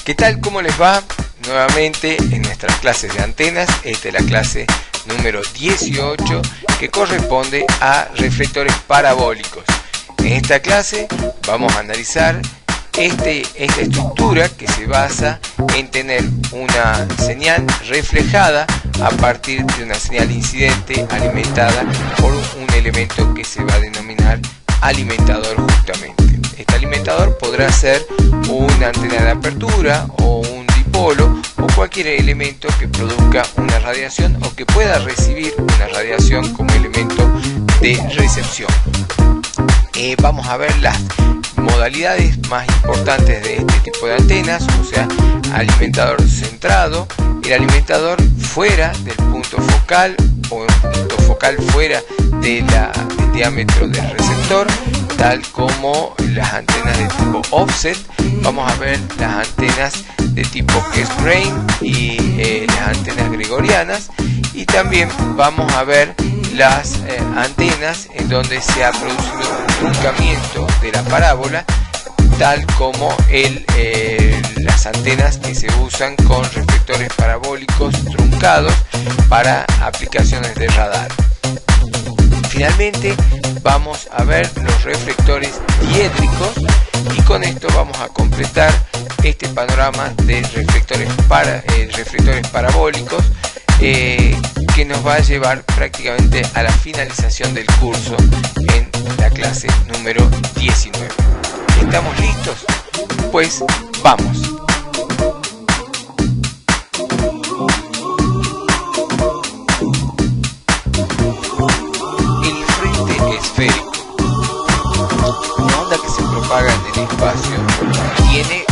¿Qué tal? ¿Cómo les va? Nuevamente en nuestras clases de antenas. Esta es la clase número 18 que corresponde a reflectores parabólicos. En esta clase vamos a analizar esta estructura que se basa en tener una señal reflejada a partir de una señal incidente alimentada por un elemento que se va a denominar alimentador justamente. Este alimentador podrá ser una antena de apertura o un dipolo o cualquier elemento que produzca una radiación o que pueda recibir una radiación como elemento de recepción. Vamos a ver las modalidades más importantes de este tipo de antenas, o sea, alimentador centrado, el alimentador fuera del punto focal o un punto focal fuera del diámetro del receptor, tal como las antenas de tipo offset. Vamos a ver las antenas de tipo Cassegrain y las antenas gregorianas, y también vamos a ver las antenas en donde se ha producido un truncamiento de la parábola, tal como las antenas que se usan con reflectores parabólicos truncados para aplicaciones de radar. Finalmente vamos a ver los reflectores diédricos, y con esto vamos a completar este panorama de reflectores parabólicos que nos va a llevar prácticamente a la finalización del curso en la clase número 19. ¿Estamos listos? Pues vamos. El frente esférico, una onda que se propaga en el espacio, tiene,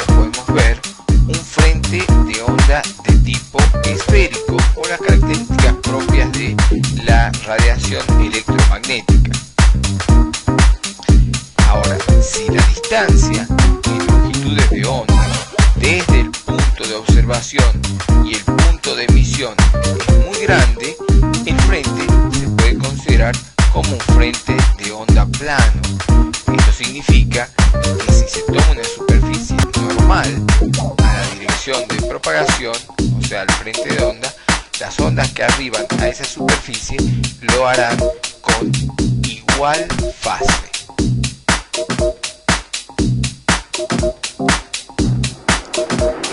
como podemos ver, un frente de onda de tipo esférico, o las características propias de la radiación electromagnética. Ahora, si la distancia en longitudes de onda desde el punto de observación y el punto de emisión es muy grande, el frente se puede considerar como un frente de onda plano. Esto significa que si se toma una superficie normal a la dirección de propagación, o sea al frente de onda, las ondas que arriban a esa superficie lo harán con igual fase.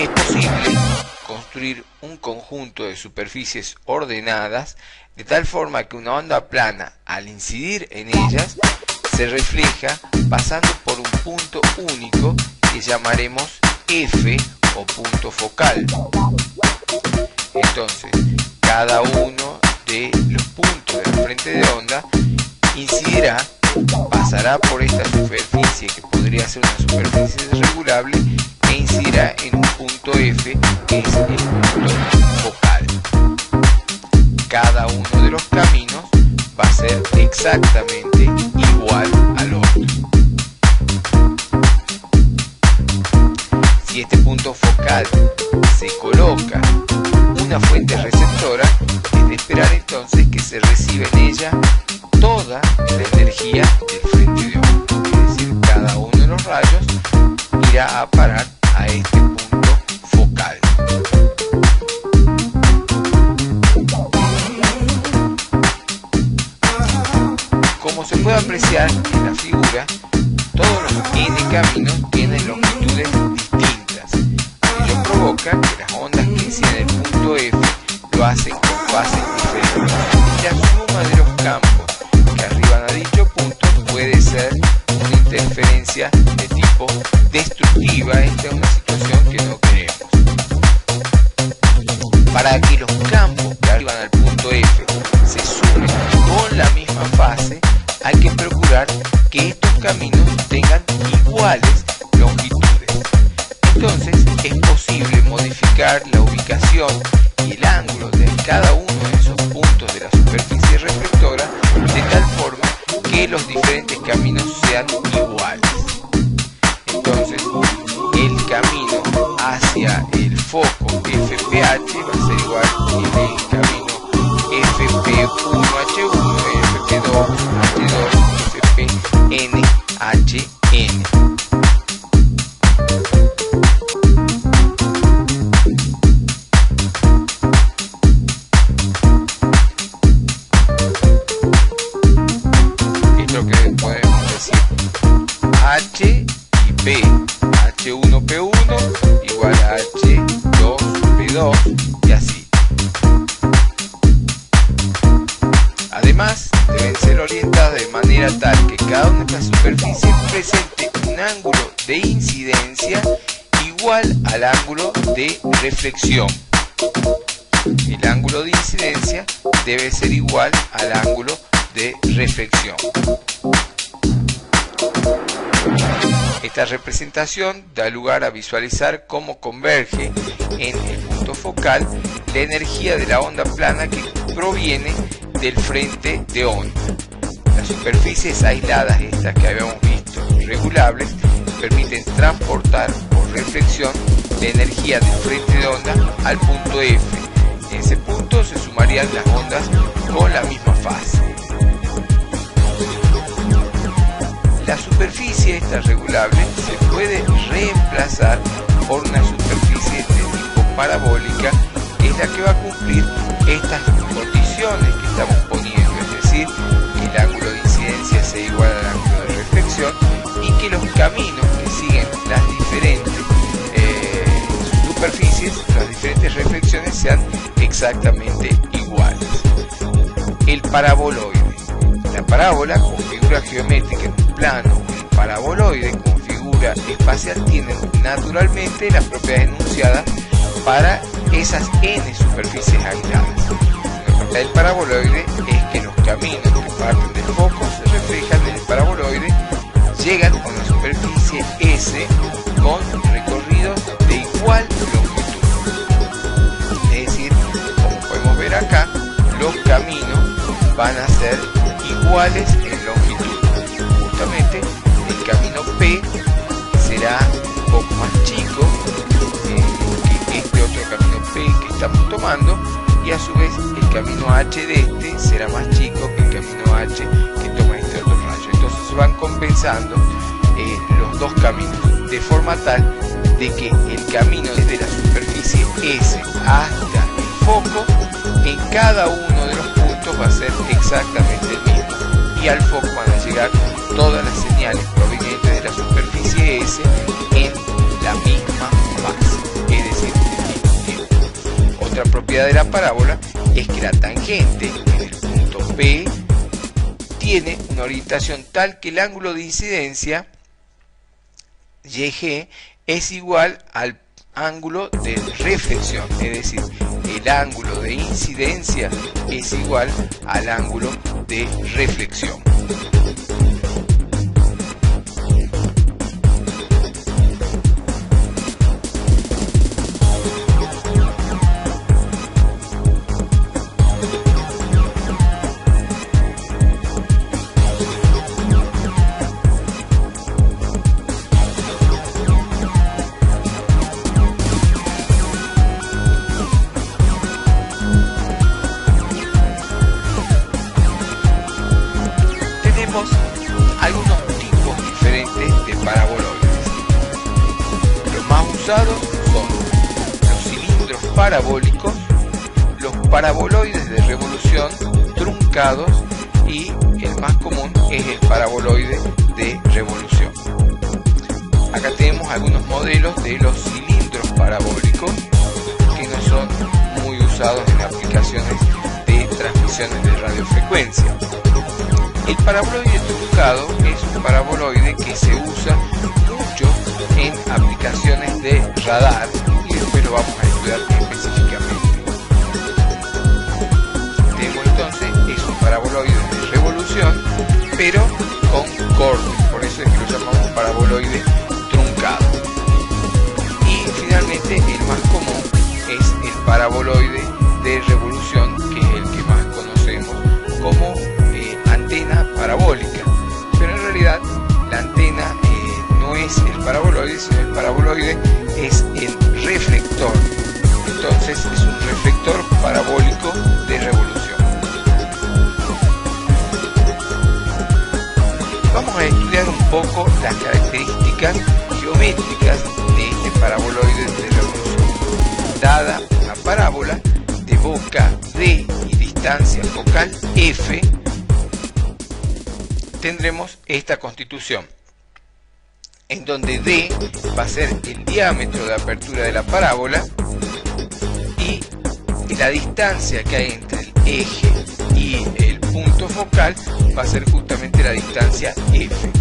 Es posible construir un conjunto de superficies ordenadas de tal forma que una onda plana, al incidir en ellas, se refleja pasando por un punto único que llamaremos F o punto focal. Entonces, cada uno de los puntos del frente de onda incidirá, pasará por esta superficie que podría ser una superficie regulable e incidirá en un punto F, que es el punto focal. Cada uno de los caminos va a ser exactamente igual al otro. Si este punto focal se coloca una fuente receptora, es de esperar entonces que se reciba en ella toda la energía del frente de onda, es decir, cada uno de los rayos irá a parar a este punto focal. Como se puede apreciar en la figura, todos los n caminos tienen longitudes distintas. Ello provoca que las ondas que inciden en el punto F lo hacen con fases diferentes. La suma de los campos que arriban a dicho punto puede ser una interferencia de tipo destructiva. Esta es una situación que no queremos. Para que los campos que arriban al punto F se sumen con la misma fase, hay que procurar que estos caminos tengan iguales longitudes. Entonces es posible modificar la ubicación y el ángulo de cada uno de esos puntos de la superficie reflectora de tal forma que los diferentes caminos sean iguales. Entonces el camino hacia el foco FPH va a ser igual que el camino FP1H1, FP2H2, FPNHN. P, H1P1 igual a H2P2 y así. Además, deben ser orientadas de manera tal que cada una de las superficies presente un ángulo de incidencia igual al ángulo de reflexión. El ángulo de incidencia debe ser igual al ángulo de reflexión. Esta representación da lugar a visualizar cómo converge en el punto focal la energía de la onda plana que proviene del frente de onda. Las superficies aisladas, estas que habíamos visto, regulables, permiten transportar por reflexión la energía del frente de onda al punto F. En ese punto se sumarían las ondas con la misma fase. La superficie esta regulable se puede reemplazar por una superficie de tipo parabólica, que es la que va a cumplir estas condiciones que estamos poniendo, es decir, que el ángulo de incidencia sea igual al ángulo de reflexión y que los caminos que siguen las diferentes superficies, las diferentes reflexiones, sean exactamente iguales. El paraboloide. La parábola con figura geométrica en un plano o el paraboloide con figura espacial tienen naturalmente las propiedades enunciadas para esas n superficies aisladas. La propiedad del paraboloide es que los caminos que parten del foco se reflejan en el paraboloide, llegan a una superficie S con recorridos de igual longitud. Es decir, como podemos ver acá, los caminos van a ser iguales en longitud. Justamente el camino P será un poco más chico que este otro camino P que estamos tomando, y a su vez el camino H de este será más chico que el camino H que toma este otro rayo. Entonces se van compensando los dos caminos, de forma tal de que el camino desde la superficie S hasta el foco en cada uno de los puntos va a ser exactamente el mismo, y al foco van a llegar todas las señales provenientes de la superficie S en la misma fase, es decir, en el mismo tiempo. Otra propiedad de la parábola es que la tangente en el punto P tiene una orientación tal que el ángulo de incidencia YG es igual al ángulo de reflexión, es decir, el ángulo de incidencia es igual al ángulo de reflexión. Algunos tipos diferentes de paraboloides. Los más usados son los cilindros parabólicos, los paraboloides de revolución truncados y el más común es el paraboloide de revolución. Acá tenemos algunos modelos de los cilindros parabólicos que no son muy usados en aplicaciones de transmisiones de radiofrecuencia. El paraboloide truncado es un paraboloide que se usa mucho en aplicaciones de radar y después lo vamos a estudiar específicamente. Tenemos entonces, es un paraboloide de revolución, pero con cortes, por eso es que lo llamamos paraboloide truncado. Y finalmente el más común es el paraboloide de revolución, que es el que más conocemos como antena parabólica, pero en realidad la antena no es el paraboloide, sino el paraboloide es el reflector. Entonces es un reflector parabólico de revolución. Vamos a estudiar un poco las características geométricas de este paraboloide de revolución. Dada una parábola de boca D y distancia focal F, tendremos esta constitución. en donde D va a ser el diámetro de apertura de la parábola y la distancia que hay entre el eje y el punto focal va a ser justamente la distancia F.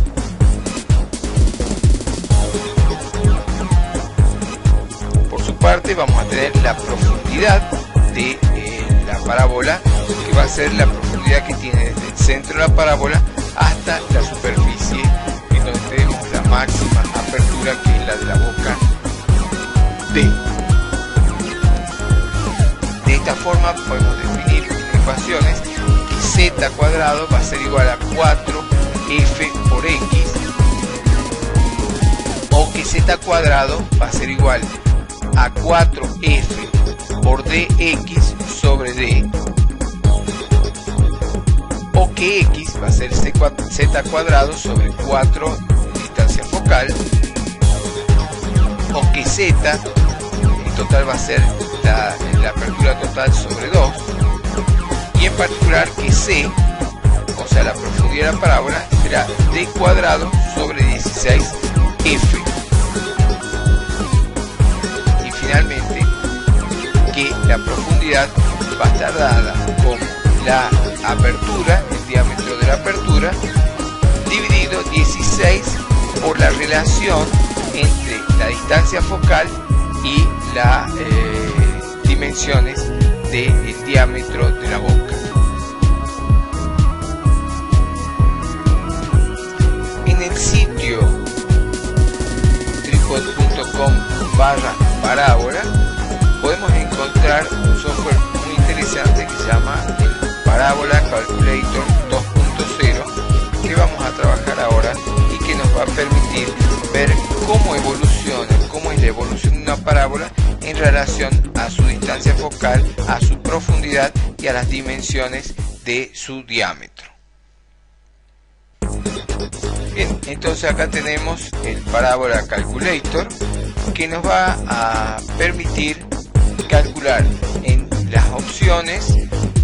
Por su parte vamos a tener la profundidad de la parábola, que va a ser la profundidad que tiene desde el centro de la parábola hasta la superficie, en donde tenemos la máxima apertura, que es la de la boca D. De esta forma podemos definir en ecuaciones que z cuadrado va a ser igual a 4f por x, o que z cuadrado va a ser igual a 4f por dx sobre d, o que x va a ser z cuadrado sobre 4 distancia focal, o que z en total va a ser la apertura total sobre 2, y en particular que c, o sea la profundidad de la parábola, será d cuadrado sobre 16f. Y finalmente que la profundidad va a estar dada como la apertura, el diámetro de la apertura, dividido 16 por la relación entre la distancia focal y las dimensiones del diámetro de la boca. En el sitio tripod.com/parábola podemos encontrar un software muy interesante que se llama el Parábola Calculator 2.0, que vamos a trabajar ahora y que nos va a permitir ver cómo es la evolución de una parábola en relación a su distancia focal, a su profundidad y a las dimensiones de su diámetro. Bien, entonces acá tenemos el Parábola Calculator, que nos va a permitir calcular en las opciones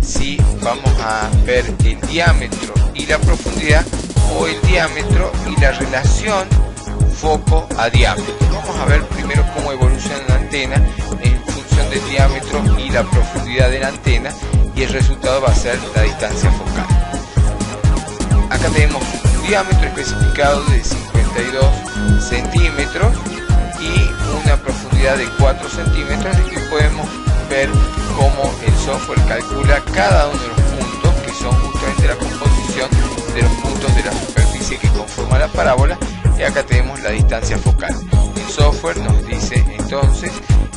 si vamos a ver el diámetro y la profundidad, o el diámetro y la relación foco a diámetro. Vamos a ver primero cómo evoluciona la antena en función del diámetro y la profundidad de la antena, y el resultado va a ser la distancia focal. Acá tenemos un diámetro especificado de 52 centímetros y una profundidad de 4 centímetros, y podemos ver cómo el software calcula cada uno de los puntos, que son justamente la composición de los puntos de la superficie que conforma la parábola. Y acá tenemos la distancia focal. El software nos dice entonces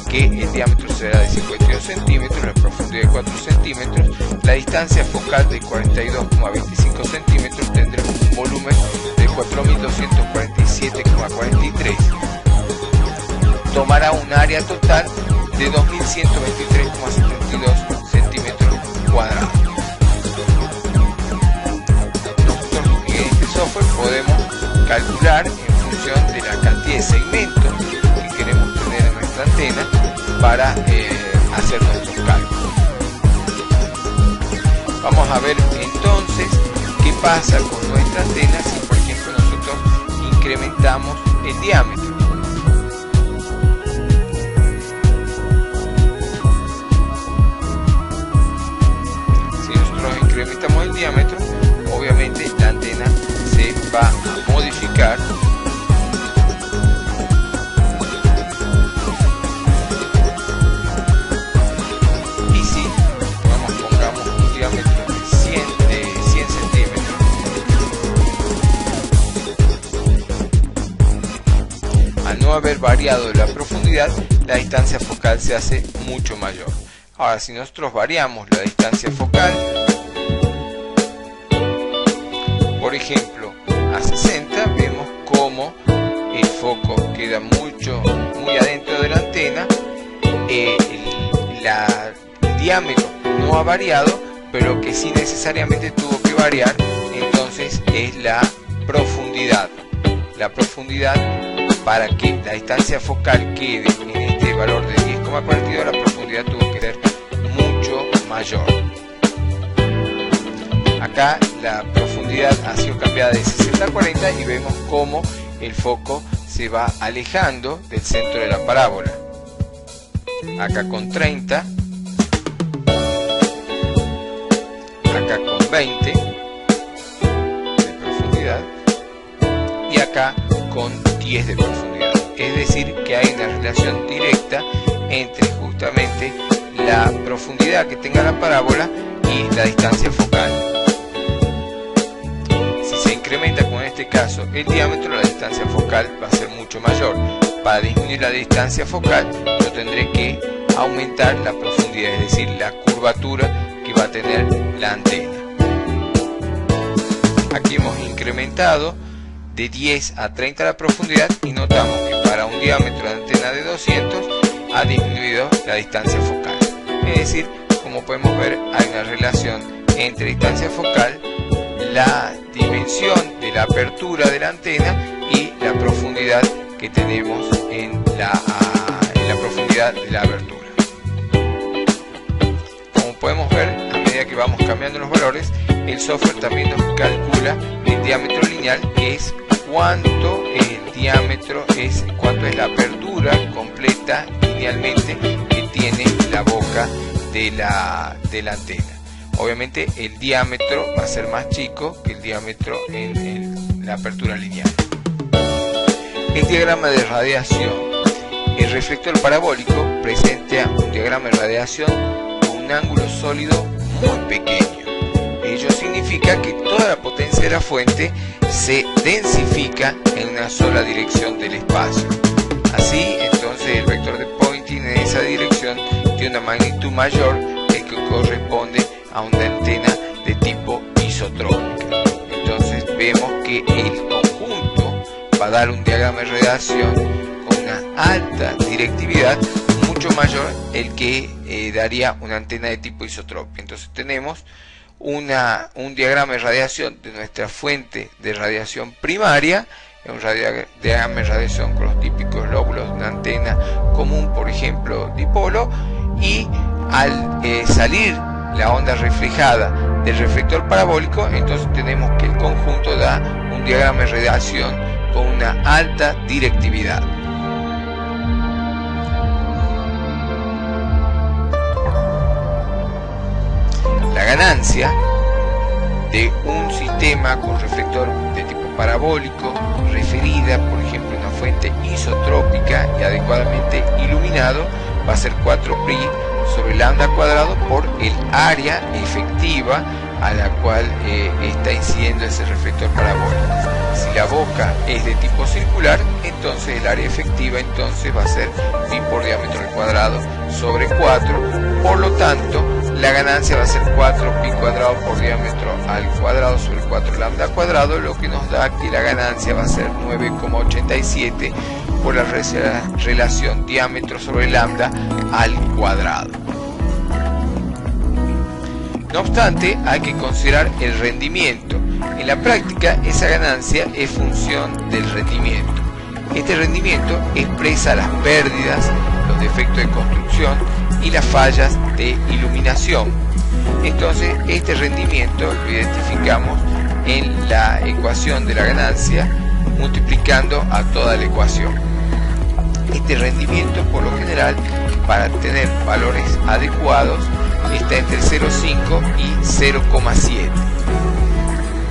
que el diámetro será de 52 centímetros, la profundidad de 4 centímetros, la distancia focal de 42,25 centímetros, tendrá un volumen de 4.247,43. Tomará un área total de 2.123,72 centímetros cuadrados. Nosotros en este software podemos calcular en función de la cantidad de segmentos que queremos tener en nuestra antena para hacer nuestros cálculos. Vamos a ver entonces qué pasa con nuestra antena si, por ejemplo, nosotros incrementamos el diámetro. Si nosotros incrementamos el diámetro, obviamente la antena se va a modificar y si pongamos un diámetro de 100 centímetros, al no haber variado la profundidad, la distancia focal se hace mucho mayor. Ahora, si nosotros variamos la distancia focal, por ejemplo a 60, vemos cómo el foco queda muy adentro de la antena. El diámetro no ha variado, pero lo que sí necesariamente tuvo que variar entonces es la profundidad. La profundidad, para que la distancia focal quede en este valor de 10,42, la profundidad tuvo que ser mucho mayor. Acá la profundidad ha sido cambiada de 60 a 40 y vemos cómo el foco se va alejando del centro de la parábola. Acá con 30, acá con 20 de profundidad y acá con 10 de profundidad. Es decir, que hay una relación directa entre justamente la profundidad que tenga la parábola y la distancia focal. Si se incrementa, como en este caso, el diámetro, la distancia focal va a ser mucho mayor. Para disminuir la distancia focal, yo tendré que aumentar la profundidad, es decir, la curvatura que va a tener la antena. Aquí hemos incrementado de 10 a 30 la profundidad y notamos que para un diámetro de antena de 200 ha disminuido la distancia focal. Es decir, como podemos ver, hay una relación entre distancia focal, la dimensión de la apertura de la antena y la profundidad que tenemos en la profundidad de la abertura. Como podemos ver, a medida que vamos cambiando los valores, el software también nos calcula el diámetro lineal, que es cuánto el diámetro es, cuánto es la apertura completa linealmente que tiene la boca de la antena. Obviamente el diámetro va a ser más chico que el diámetro en la apertura lineal. El diagrama de radiación. El reflector parabólico presenta un diagrama de radiación con un ángulo sólido muy pequeño. Ello significa que toda la potencia de la fuente se densifica en una sola dirección del espacio. Así, entonces, el vector de Poynting en esa dirección tiene una magnitud mayor que corresponde a una antena de tipo isotrópica. Entonces vemos que el conjunto va a dar un diagrama de radiación con una alta directividad, mucho mayor el que daría una antena de tipo isotrópica. Entonces tenemos un diagrama de radiación de nuestra fuente de radiación primaria, un diagrama de radiación con los típicos lóbulos de una antena común, por ejemplo dipolo, y al salir la onda reflejada del reflector parabólico, entonces tenemos que el conjunto da un diagrama de radiación con una alta directividad. La ganancia de un sistema con reflector de tipo parabólico referida, por ejemplo, a una fuente isotrópica y adecuadamente iluminado, va a ser 4π sobre lambda cuadrado por el área efectiva a la cual está incidiendo ese reflector parabólico. Si la boca es de tipo circular, entonces el área efectiva va a ser pi por diámetro al cuadrado sobre 4. Por lo tanto, la ganancia va a ser 4π cuadrado por diámetro al cuadrado sobre 4 lambda cuadrado, lo que nos da que la ganancia va a ser 9,87 por la relación diámetro sobre lambda al cuadrado. No obstante, hay que considerar el rendimiento. En la práctica, esa ganancia es función del rendimiento. Este rendimiento expresa las pérdidas, los defectos de construcción y las fallas de iluminación. Entonces, este rendimiento lo identificamos en la ecuación de la ganancia, multiplicando a toda la ecuación. Este rendimiento, por lo general, para tener valores adecuados, está entre 0,5 y 0,7.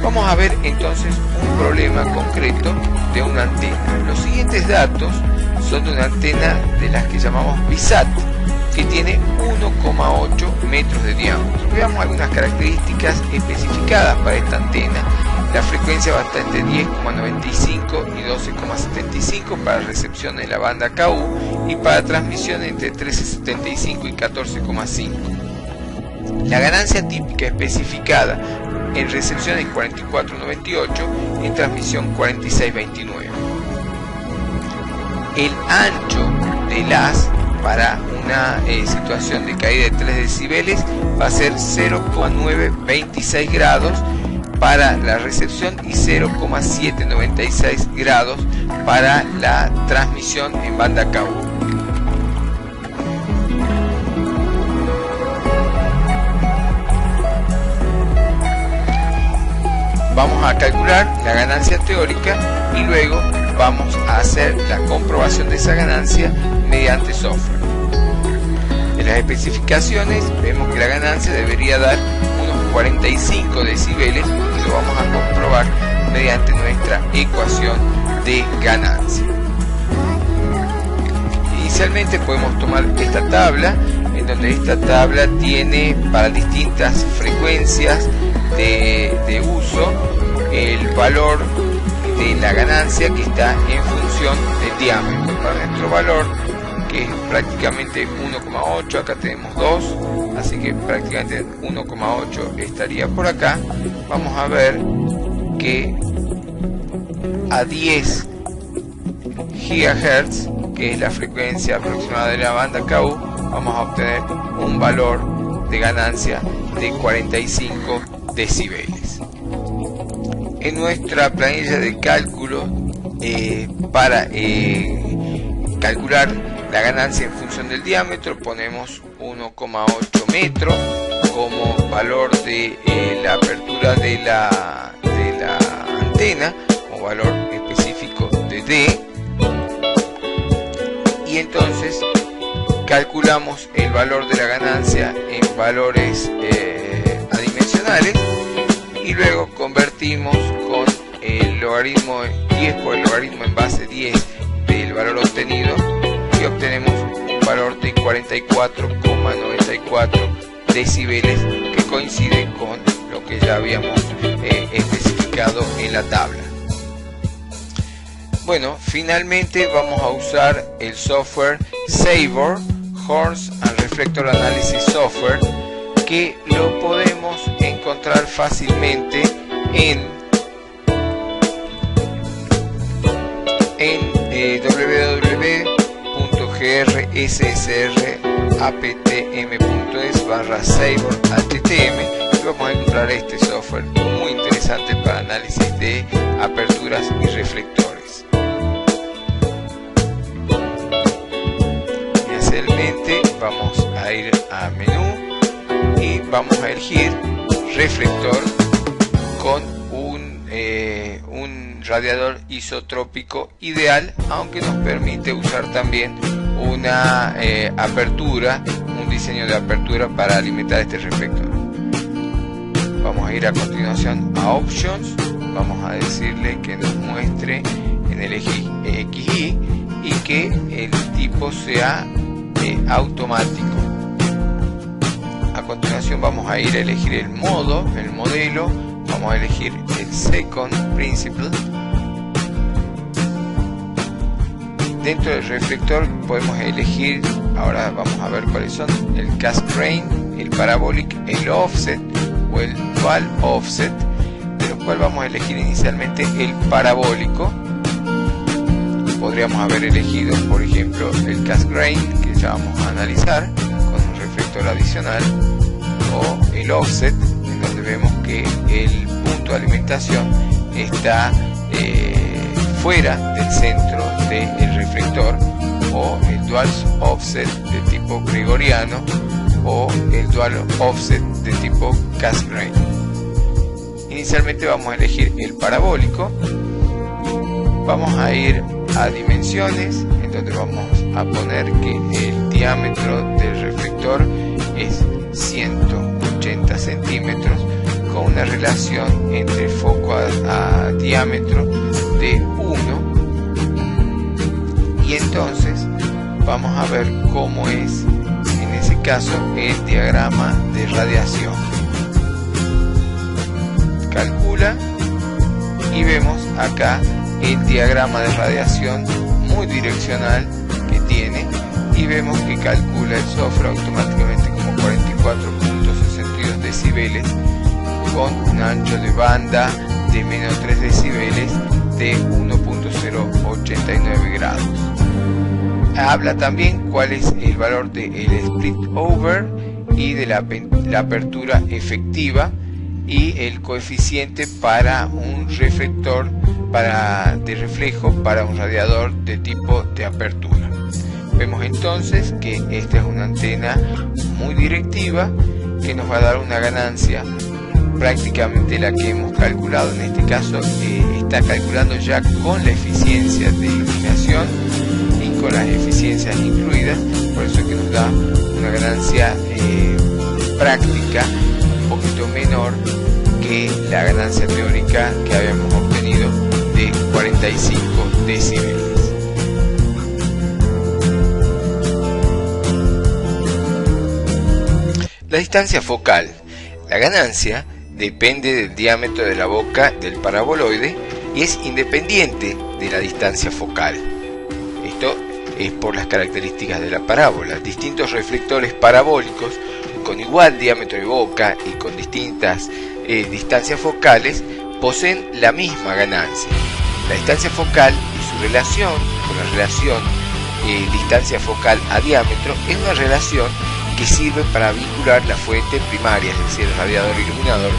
Vamos a ver entonces un problema concreto de una antena. Los siguientes datos son de una antena de las que llamamos BISAT, que tiene 1,8 metros de diámetro. Veamos algunas características especificadas para esta antena. La frecuencia va a estar entre 10,95 y 12,75 para recepción en la banda KU y para transmisión entre 13,75 y 14,5. La ganancia típica especificada en recepción es 44,98, en transmisión 46,29. El ancho del haz para una situación de caída de 3 decibeles va a ser 0,926 grados para la recepción y 0,796 grados para la transmisión en banda KU. Vamos a calcular la ganancia teórica y luego vamos a hacer la comprobación de esa ganancia mediante software. En las especificaciones vemos que la ganancia debería dar unos 45 decibeles y lo vamos a comprobar mediante nuestra ecuación de ganancia. Inicialmente podemos tomar esta tabla, en donde esta tabla tiene para distintas frecuencias de uso el valor de la ganancia que está en función del diámetro. Para nuestro valor, que es prácticamente 1,8, acá tenemos 2, así que prácticamente 1,8 estaría por acá. Vamos a ver que a 10 GHz, que es la frecuencia aproximada de la banda KU, vamos a obtener un valor de ganancia de 45 decibeles. En nuestra planilla de cálculo, para calcular la ganancia en función del diámetro, ponemos 1,8 metros como valor de la apertura de la antena, como valor específico de D, y entonces calculamos el valor de la ganancia en valores adimensionales y luego convertimos con el logaritmo 10 por el logaritmo en base 10 del valor obtenido y obtenemos un valor de 44,94 decibeles, que coincide con lo que ya habíamos especificado en la tabla. Bueno, finalmente vamos a usar el software Sabre Horns and Reflector Analysis Software, que lo podemos encontrar fácilmente en www.grssraptm.es/SabreHTM, y vamos a encontrar este software muy interesante para análisis de aperturas y reflectores. Inicialmente vamos a ir a menú y vamos a elegir reflector con un radiador isotrópico ideal, aunque nos permite usar también una apertura, un diseño de apertura para alimentar este reflector. Vamos a ir a continuación a Options, vamos a decirle que nos muestre en el eje XY y que el tipo sea automático. A continuación vamos a ir a elegir el modo, el modelo, vamos a elegir el Second Principle. Dentro del reflector podemos elegir, ahora vamos a ver cuáles son, el Cascade, el Parabolic, el Offset o el Dual Offset, de los cuales vamos a elegir inicialmente el parabólico. Podríamos haber elegido, por ejemplo, el Cascade, que ya vamos a analizar con un reflector adicional, o el Offset, en donde vemos que el punto de alimentación está fuera del centro del reflector, o el Dual Offset de tipo gregoriano, o el Dual Offset de tipo Cascade. Inicialmente vamos a elegir el parabólico, vamos a ir a dimensiones, en donde vamos a poner que el diámetro del reflector es 180 centímetros, con una relación entre foco a diámetro de 1, y entonces vamos a ver cómo es en ese caso el diagrama de radiación. Calcula y vemos acá el diagrama de radiación muy direccional que tiene, y vemos que calcula el software automáticamente como 44.62 decibeles con un ancho de banda de menos 3 decibeles de 1.089 grados. Habla también cuál es el valor del split over y de la apertura efectiva, y el coeficiente para un reflector de reflejo para un radiador de tipo de apertura. Vemos entonces que esta es una antena muy directiva que nos va a dar una ganancia prácticamente la que hemos calculado. En este caso está calculando ya con la eficiencia de iluminación y con las eficiencias incluidas, por eso es que nos da una ganancia práctica un poquito menor que la ganancia teórica que habíamos obtenido de 45 decibeles. La distancia focal. La ganancia depende del diámetro de la boca del paraboloide y es independiente de la distancia focal. Esto es por las características de la parábola. Distintos reflectores parabólicos con igual diámetro de boca y con distintas distancias focales poseen la misma ganancia. La distancia focal y su relación con la relación distancia focal a diámetro es una relación que sirve para vincular la fuente primaria, es decir, el radiador iluminador,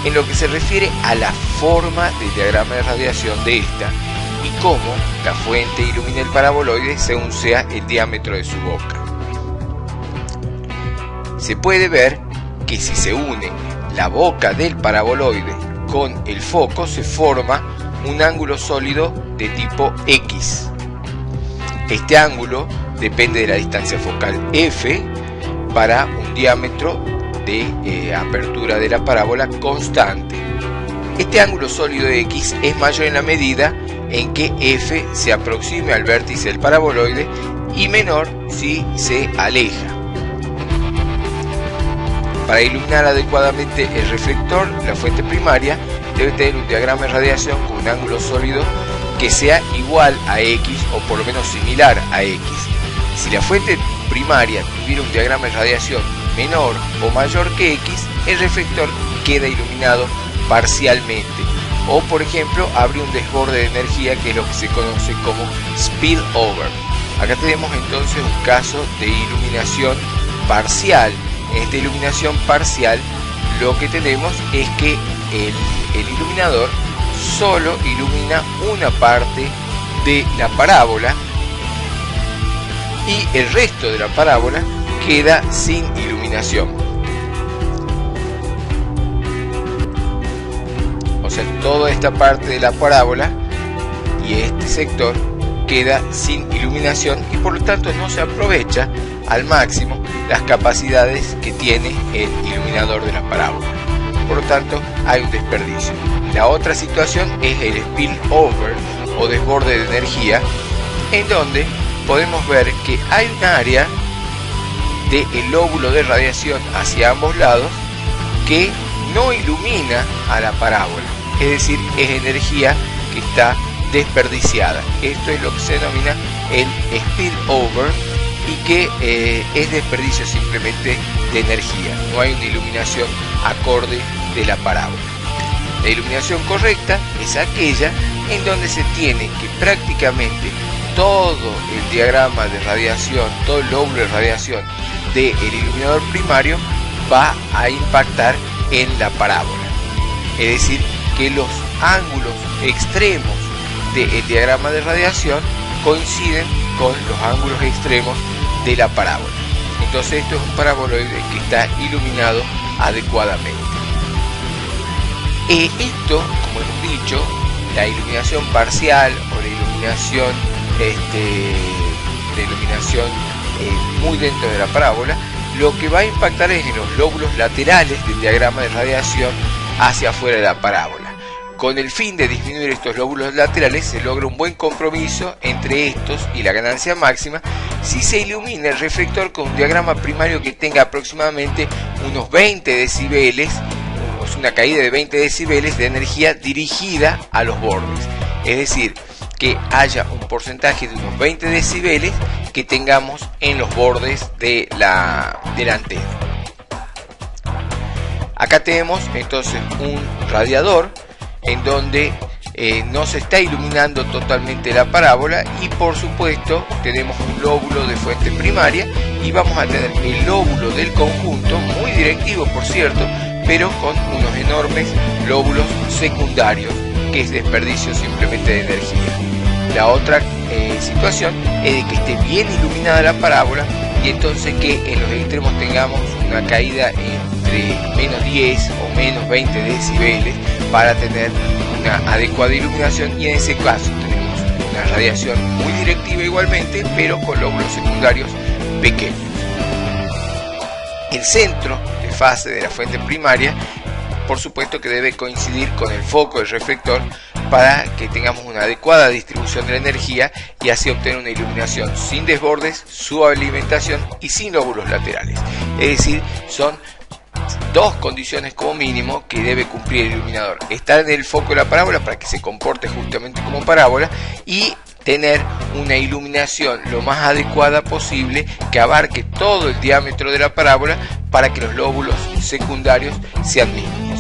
en lo que se refiere a la forma del diagrama de radiación de esta y cómo la fuente ilumina el paraboloide según sea el diámetro de su boca. Se puede ver que si se une la boca del paraboloide con el foco se forma un ángulo sólido de tipo X. Este ángulo depende de la distancia focal F para un diámetro de apertura de la parábola constante. Este ángulo sólido X es mayor en la medida en que F se aproxime al vértice del paraboloide y menor si se aleja. Para iluminar adecuadamente el reflector, la fuente primaria debe tener un diagrama de radiación con un ángulo sólido que sea igual a X o por lo menos similar a X. Si la fuente primaria tuviera un diagrama de radiación menor o mayor que X, el reflector queda iluminado parcialmente. O por ejemplo, habría un desborde de energía, que es lo que se conoce como spillover. Acá tenemos entonces un caso de iluminación parcial. En esta iluminación parcial lo que tenemos es que el iluminador solo ilumina una parte de la parábola y el resto de la parábola queda sin iluminación. O sea, toda esta parte de la parábola y este sector queda sin iluminación y por lo tanto no se aprovecha al máximo las capacidades que tiene el iluminador de la parábola. Por lo tanto, hay un desperdicio. La otra situación es el spillover o desborde de energía, en donde podemos ver que hay un área del lóbulo de radiación hacia ambos lados que no ilumina a la parábola, es decir, es energía que está desperdiciada. Esto es lo que se denomina el spillover y que es desperdicio simplemente de energía, no hay una iluminación acorde de la parábola. La iluminación correcta es aquella en donde se tiene que prácticamente todo el diagrama de radiación, todo el lóbulo de radiación del iluminador primario va a impactar en la parábola. Es decir, que los ángulos extremos del diagrama de radiación coinciden con los ángulos extremos de la parábola. Entonces esto es un paraboloide que está iluminado adecuadamente. Esto, como hemos dicho, la iluminación parcial o la iluminación muy dentro de la parábola, lo que va a impactar es en los lóbulos laterales del diagrama de radiación hacia afuera de la parábola. Con el fin de disminuir estos lóbulos laterales se logra un buen compromiso entre estos y la ganancia máxima si se ilumina el reflector con un diagrama primario que tenga aproximadamente unos 20 decibeles, una caída de 20 decibeles de energía dirigida a los bordes. Es decir, que haya un porcentaje de unos 20 decibeles que tengamos en los bordes de la antena. Acá tenemos entonces un radiador en donde no se está iluminando totalmente la parábola y por supuesto tenemos un lóbulo de fuente primaria y vamos a tener el lóbulo del conjunto, muy directivo por cierto, pero con unos enormes lóbulos secundarios, que es desperdicio simplemente de energía. La otra situación es de que esté bien iluminada la parábola y entonces que en los extremos tengamos una caída en entre menos 10 o menos 20 decibeles para tener una adecuada iluminación, y en ese caso tenemos una radiación muy directiva igualmente, pero con lóbulos secundarios pequeños. El centro de fase de la fuente primaria, por supuesto que debe coincidir con el foco del reflector para que tengamos una adecuada distribución de la energía y así obtener una iluminación sin desbordes, subalimentación y sin lóbulos laterales. Es decir, son dos condiciones como mínimo que debe cumplir el iluminador: estar en el foco de la parábola para que se comporte justamente como parábola y tener una iluminación lo más adecuada posible que abarque todo el diámetro de la parábola para que los lóbulos secundarios sean mínimos.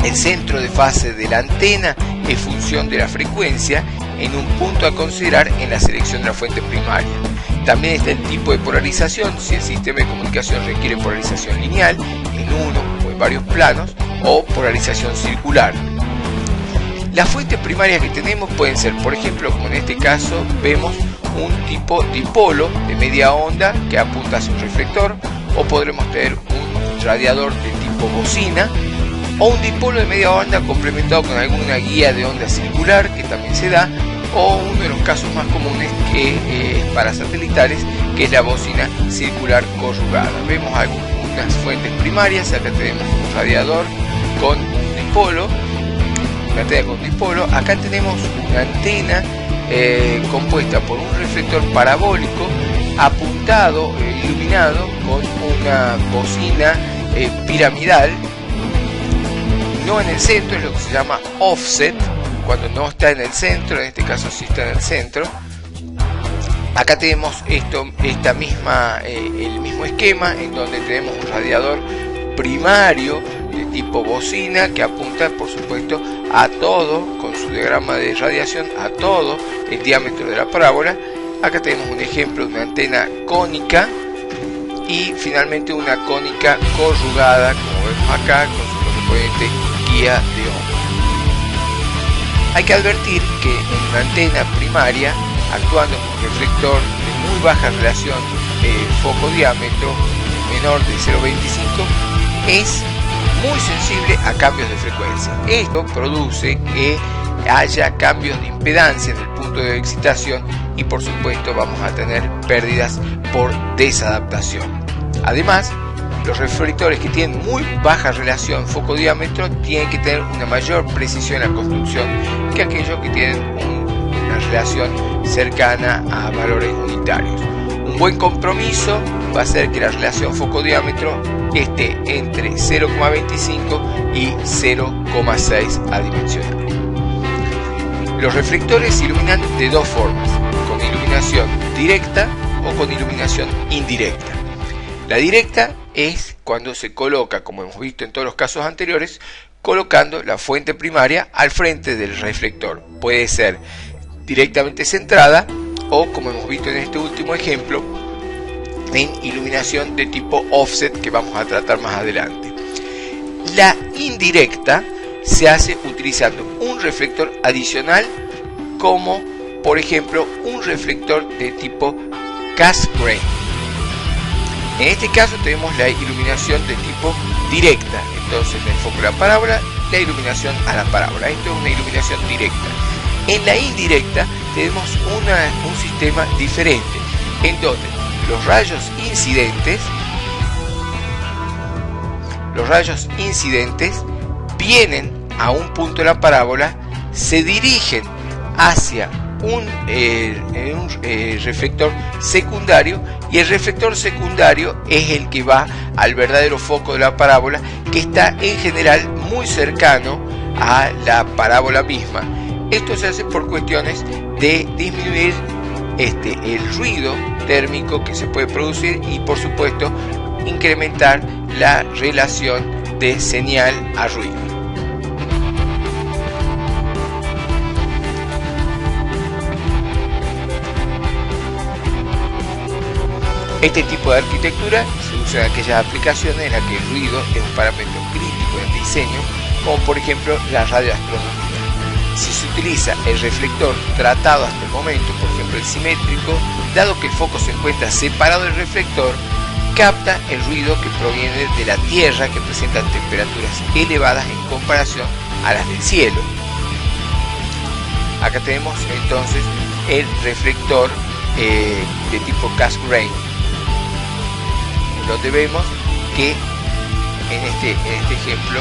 El centro de fase de la antena es función de la frecuencia en un punto a considerar en la selección de la fuente primaria. También está el tipo de polarización, si el sistema de comunicación requiere polarización lineal en uno o en varios planos, o polarización circular. Las fuentes primarias que tenemos pueden ser, por ejemplo, como en este caso vemos, un tipo dipolo de media onda que apunta hacia un reflector, o podremos tener un radiador de tipo bocina, o un dipolo de media onda complementado con alguna guía de onda circular que también se da, o uno de los casos más comunes que es para satelitales, que es la bocina circular corrugada. Vemos algunas fuentes primarias. Acá tenemos un radiador con un dipolo, una antena con dipolo. Acá tenemos una antena compuesta por un reflector parabólico apuntado, iluminado con una bocina piramidal, no en el centro, es lo que se llama offset, cuando no está en el centro. En este caso sí está en el centro. Acá tenemos el mismo esquema, en donde tenemos un radiador primario de tipo bocina que apunta, por supuesto, a todo, con su diagrama de radiación, a todo el diámetro de la parábola. Acá tenemos un ejemplo de una antena cónica y finalmente una cónica corrugada, como vemos acá, con su correspondiente guía de onda. Hay que advertir que en una antena primaria, actuando con un reflector de muy baja relación foco-diámetro, menor de 0,25, es muy sensible a cambios de frecuencia. Esto produce que haya cambios de impedancia en el punto de excitación y, por supuesto, vamos a tener pérdidas por desadaptación. Además, los reflectores que tienen muy baja relación foco-diámetro tienen que tener una mayor precisión en la construcción que aquellos que tienen una relación cercana a valores unitarios. Un buen compromiso va a ser que la relación foco-diámetro esté entre 0,25 y 0,6 adimensional. Los reflectores se iluminan de dos formas: con iluminación directa o con iluminación indirecta. La directa es cuando se coloca, como hemos visto en todos los casos anteriores, colocando la fuente primaria al frente del reflector. Puede ser directamente centrada o, como hemos visto en este último ejemplo, en iluminación de tipo offset, que vamos a tratar más adelante. La indirecta se hace utilizando un reflector adicional, como por ejemplo un reflector de tipo Cassegrain. En este caso tenemos la iluminación de tipo directa, entonces en el foco de la parábola, la iluminación a la parábola. Esto es una iluminación directa. En la indirecta tenemos un sistema diferente, en donde los rayos incidentes vienen a un punto de la parábola, se dirigen hacia un reflector secundario, y el reflector secundario es el que va al verdadero foco de la parábola, que está en general muy cercano a la parábola misma. Esto se hace por cuestiones de disminuir el ruido térmico que se puede producir y, por supuesto, incrementar la relación de señal a ruido. Este tipo de arquitectura se usa en aquellas aplicaciones en las que el ruido es un parámetro crítico en el diseño, como por ejemplo la radioastronomía. Si se utiliza el reflector tratado hasta el momento, por ejemplo el simétrico, dado que el foco se encuentra separado del reflector, capta el ruido que proviene de la Tierra, que presenta temperaturas elevadas en comparación a las del cielo. Acá tenemos entonces el reflector de tipo Cassegrain, donde vemos que en este ejemplo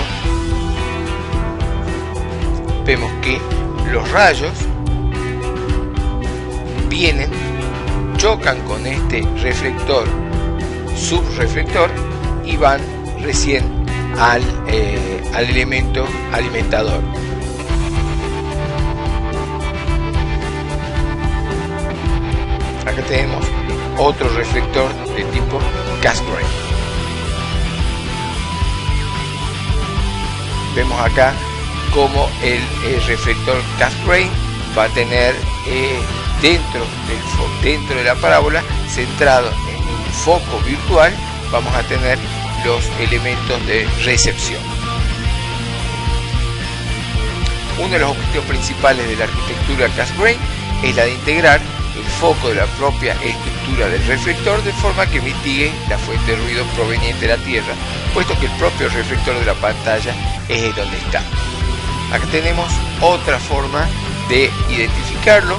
vemos que los rayos vienen, chocan con este reflector, subreflector, y van recién al elemento alimentador. Acá tenemos otro reflector de tipo Cassegrain. Vemos acá como el reflector Cassegrain va a tener dentro de la parábola, centrado en un foco virtual, vamos a tener los elementos de recepción. Uno de los objetivos principales de la arquitectura Cassegrain es la de integrar el foco de la propia estructura del reflector de forma que mitigue la fuente de ruido proveniente de la Tierra, puesto que el propio reflector de la pantalla es donde está. Acá tenemos otra forma de identificarlo,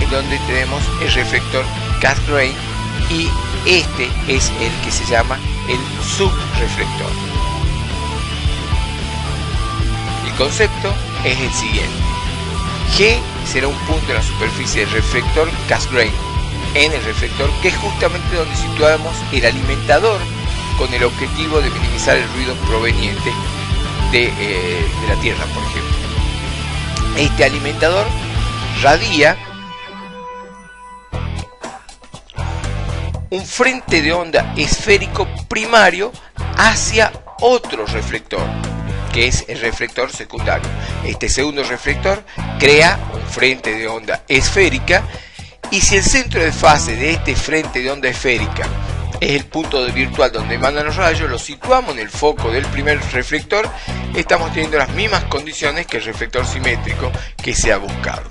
en donde tenemos el reflector Cassegrain, y este es el que se llama el subreflector. El concepto es el siguiente: G será un punto en la superficie del reflector Cassegrain, en el reflector, que es justamente donde situamos el alimentador, con el objetivo de minimizar el ruido proveniente de la Tierra, por ejemplo. Este alimentador radia un frente de onda esférico primario hacia otro reflector, que es el reflector secundario. Este segundo reflector crea un frente de onda esférica, y si el centro de fase de este frente de onda esférica es el punto virtual donde mandan los rayos, lo situamos en el foco del primer reflector, estamos teniendo las mismas condiciones que el reflector simétrico que se ha buscado.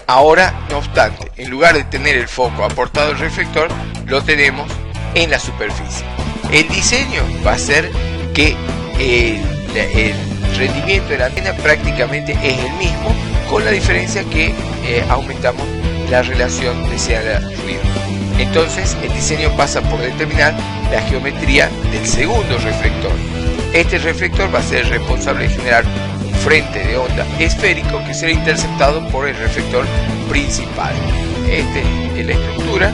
Ahora, no obstante, en lugar de tener el foco aportado al reflector, lo tenemos en la superficie. El diseño va a ser que el rendimiento de la antena prácticamente es el mismo, con la diferencia que aumentamos la relación de señal-ruido. Entonces, el diseño pasa por determinar la geometría del segundo reflector. Este reflector va a ser responsable de generar un frente de onda esférico que será interceptado por el reflector principal. Esta es la estructura,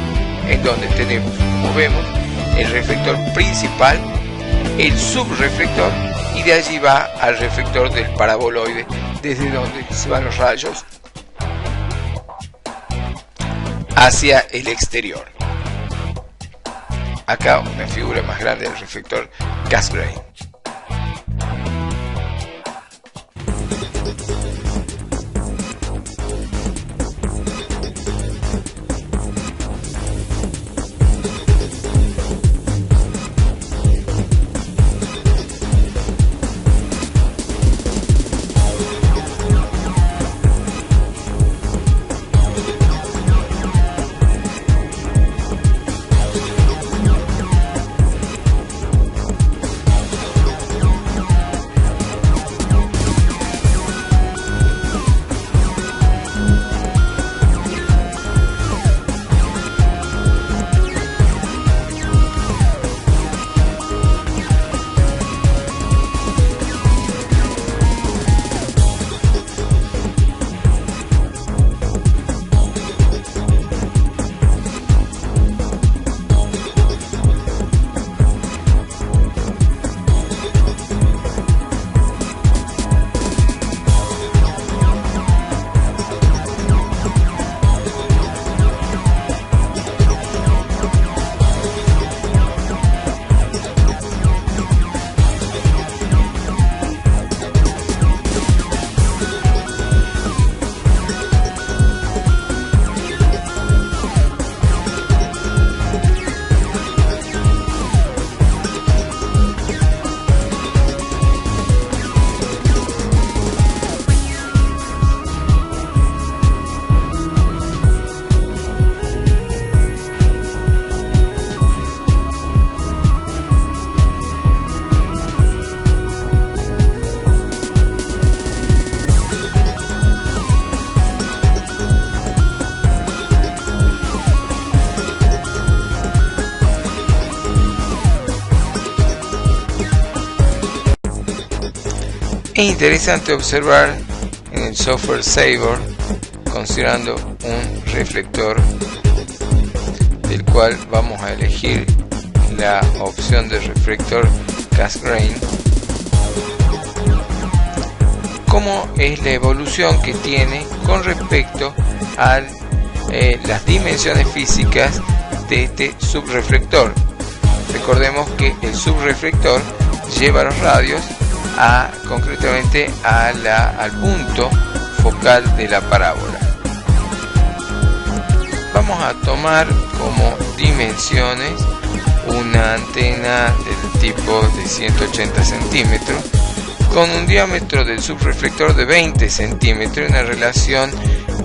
en donde tenemos, como vemos, el reflector principal, el subreflector, y de allí va al reflector del paraboloide, desde donde se van los rayos hacia el exterior. Acá una figura más grande del reflector Cassegrain. Es interesante observar en el software Sabre, considerando un reflector del cual vamos a elegir la opción de reflector Cassegrain, cómo es la evolución que tiene con respecto a las dimensiones físicas de este subreflector. Recordemos que el subreflector lleva los radios concretamente al punto focal de la parábola. Vamos a tomar como dimensiones una antena del tipo de 180 centímetros con un diámetro del subreflector de 20 centímetros y una relación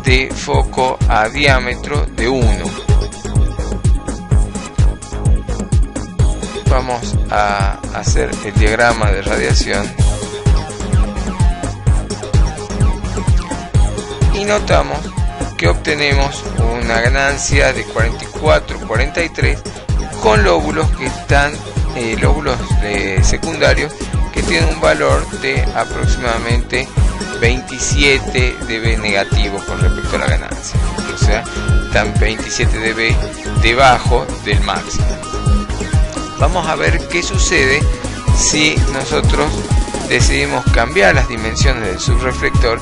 de foco a diámetro de 1. Vamos a hacer el diagrama de radiación y notamos que obtenemos una ganancia de 44-43 con lóbulos que están lóbulos secundarios que tienen un valor de aproximadamente 27 dB negativos con respecto a la ganancia, o sea, están 27 dB debajo del máximo. Vamos a ver qué sucede si nosotros decidimos cambiar las dimensiones del subreflector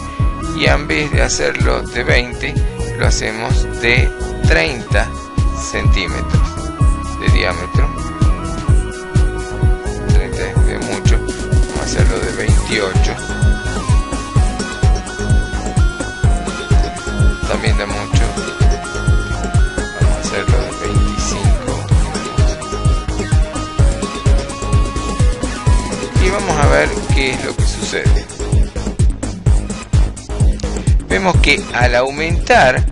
y en vez de hacerlo de 20 lo hacemos de 30 centímetros de diámetro. 30 es de mucho, vamos a hacerlo de 28, también da mucho, vamos a hacerlo de 25 y vamos a ver qué es lo que sucede. Vemos que al aumentar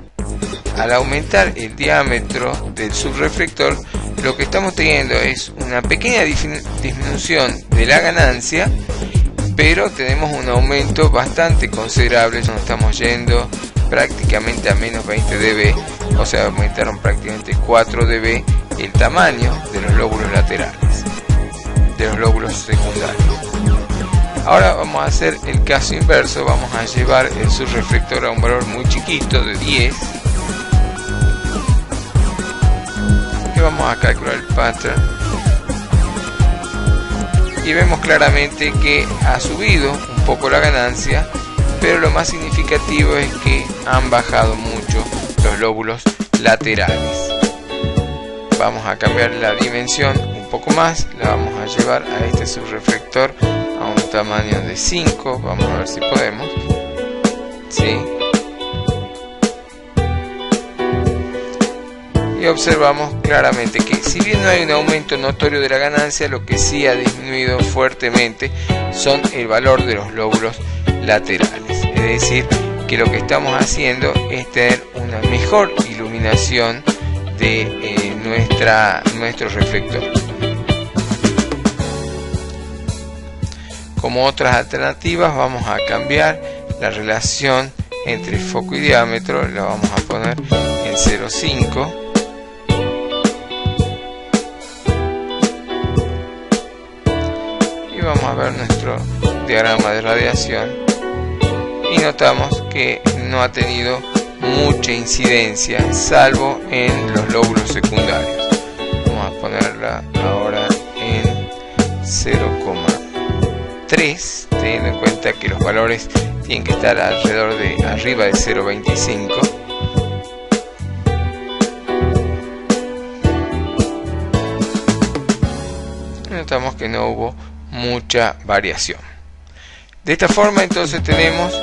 el diámetro del subreflector, lo que estamos teniendo es una pequeña disminución de la ganancia, pero tenemos un aumento bastante considerable. Nos estamos yendo prácticamente a menos 20 dB, o sea, aumentaron prácticamente 4 dB el tamaño de los lóbulos laterales, de los lóbulos secundarios. Ahora vamos a hacer el caso inverso, vamos a llevar el subreflector a un valor muy chiquito de 10 y vamos a calcular el pattern y vemos claramente que ha subido un poco la ganancia, pero lo más significativo es que han bajado mucho los lóbulos laterales. Vamos a cambiar la dimensión un poco más, la vamos a llevar a este subreflector a un tamaño de 5, vamos a ver si podemos, ¿sí? Y observamos claramente que si bien no hay un aumento notorio de la ganancia, lo que sí ha disminuido fuertemente son el valor de los lóbulos laterales. Es decir, que lo que estamos haciendo es tener una mejor iluminación de nuestro reflector. Como otras alternativas, vamos a cambiar la relación entre foco y diámetro, la vamos a poner en 0,5 y vamos a ver nuestro diagrama de radiación y notamos que no ha tenido mucha incidencia salvo en los lóbulos secundarios. Vamos a ponerla ahora en 0,3, teniendo en cuenta que los valores tienen que estar alrededor de arriba de 0,25. Notamos que no hubo mucha variación. De esta forma entonces tenemos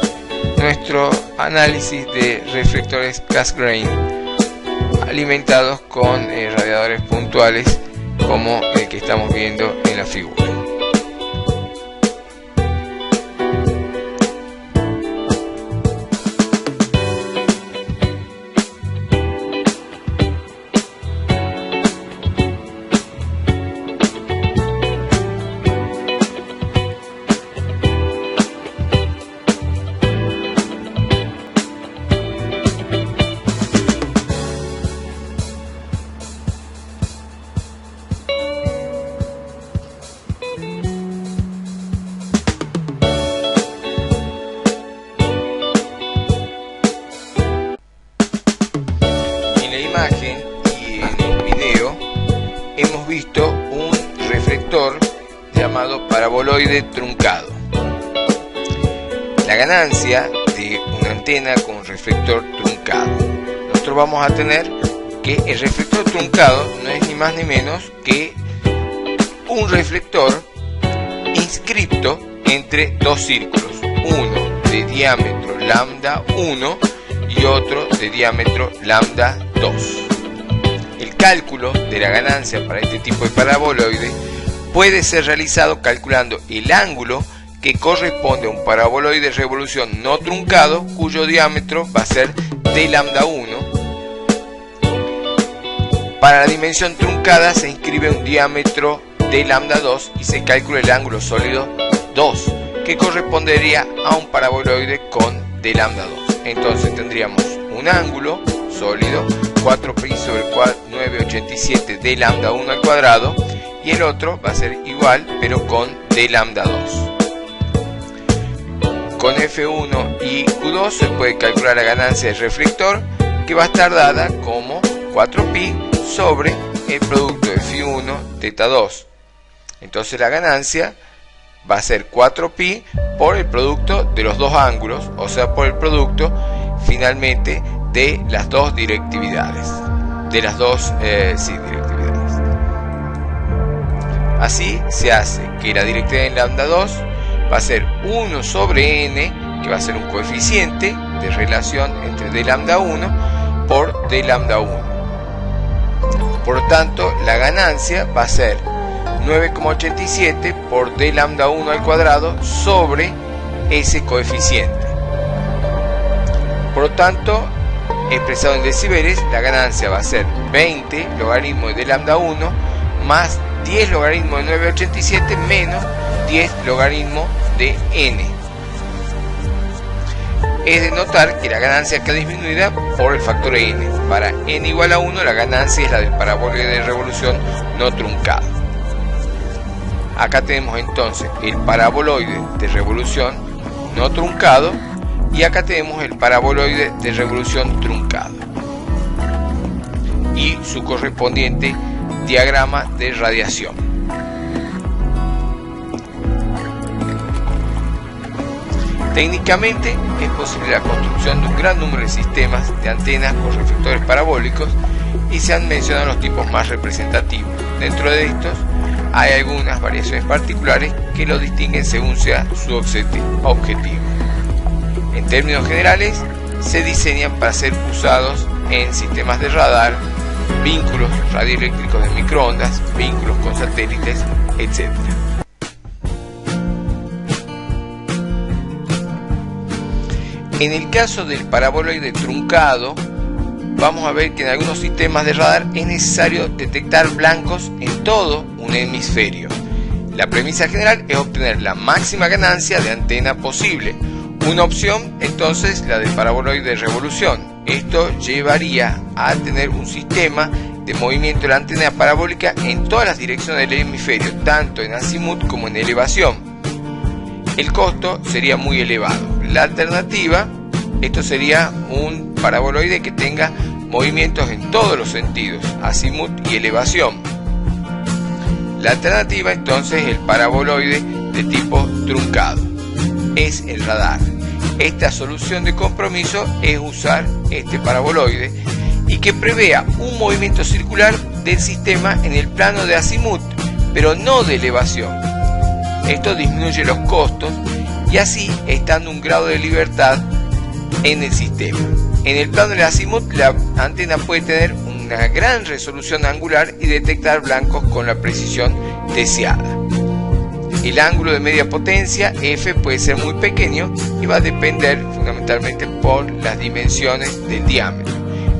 nuestro análisis de reflectores Cassegrain alimentados con radiadores puntuales como el que estamos viendo en la figura. inscripto un reflector llamado paraboloide truncado. La ganancia de una antena con reflector truncado, nosotros vamos a tener que el reflector truncado no es ni más ni menos que un reflector inscripto entre dos círculos, uno de diámetro lambda 1 y otro de diámetro lambda 2. El cálculo de la ganancia para este tipo de paraboloide puede ser realizado calculando el ángulo que corresponde a un paraboloide de revolución no truncado cuyo diámetro va a ser d lambda 1. Para la dimensión truncada se inscribe un diámetro d lambda 2 y se calcula el ángulo sólido 2, que correspondería a un paraboloide con d lambda 2. Entonces tendríamos un ángulo sólido 4pi sobre 987 d lambda 1 al cuadrado, y el otro va a ser igual pero con d lambda 2. Con F1 y Q2 se puede calcular la ganancia del reflector, que va a estar dada como 4pi sobre el producto de Φ1 teta 2. Entonces la ganancia va a ser 4pi por el producto de los dos ángulos, o sea, por el producto finalmente de las dos directividades, directividades. Así se hace que la directividad en lambda 2 va a ser 1 sobre n, que va a ser un coeficiente de relación entre d lambda 1 por d lambda 1. Por lo tanto, la ganancia va a ser 9,87 por d lambda 1 al cuadrado sobre ese coeficiente. Por lo tanto, expresado en decibeles, la ganancia va a ser 20 logaritmo de d lambda 1 más 10 logaritmo de 9,87 menos 10 logaritmo de n. Es de notar que la ganancia queda disminuida por el factor n. Para n igual a 1, la ganancia es la del paraboloide de revolución no truncado. Acá tenemos entonces el paraboloide de revolución no truncado, y acá tenemos el paraboloide de revolución truncado y su correspondiente diagrama de radiación. Técnicamente es posible la construcción de un gran número de sistemas de antenas con reflectores parabólicos, y se han mencionado los tipos más representativos. Dentro de estos hay algunas variaciones particulares que lo distinguen según sea su objetivo. En términos generales, se diseñan para ser usados en sistemas de radar, vínculos radioeléctricos de microondas, vínculos con satélites, etc. En el caso del paraboloide truncado, vamos a ver que en algunos sistemas de radar es necesario detectar blancos en todo un hemisferio. La premisa general es obtener la máxima ganancia de antena posible. Una opción, entonces, la del paraboloide de revolución. Esto llevaría a tener un sistema de movimiento de la antena parabólica en todas las direcciones del hemisferio, tanto en azimut como en elevación. El costo sería muy elevado. La alternativa, esto sería un paraboloide que tenga movimientos en todos los sentidos, azimut y elevación. La alternativa entonces es el paraboloide de tipo truncado, es el radar. Esta solución de compromiso es usar este paraboloide y que prevea un movimiento circular del sistema en el plano de azimut, pero no de elevación. Esto disminuye los costos y así está dando un grado de libertad en el sistema. En el plano del azimut, la antena puede tener una gran resolución angular y detectar blancos con la precisión deseada. El ángulo de media potencia, F, puede ser muy pequeño y va a depender fundamentalmente por las dimensiones del diámetro.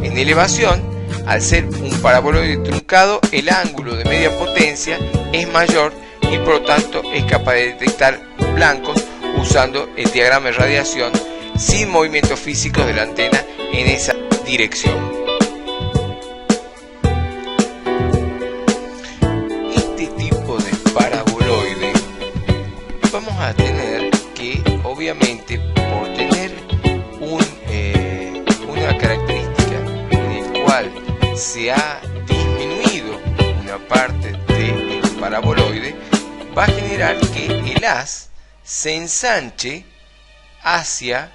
En elevación, al ser un paraboloide truncado, el ángulo de media potencia es mayor y por lo tanto es capaz de detectar blancos usando el diagrama de radiación sin movimientos físicos de la antena en esa dirección. Este tipo de paraboloide vamos a tener que, obviamente, por tener una característica en el cual se ha disminuido una parte de paraboloide va a generar que el haz se ensanche hacia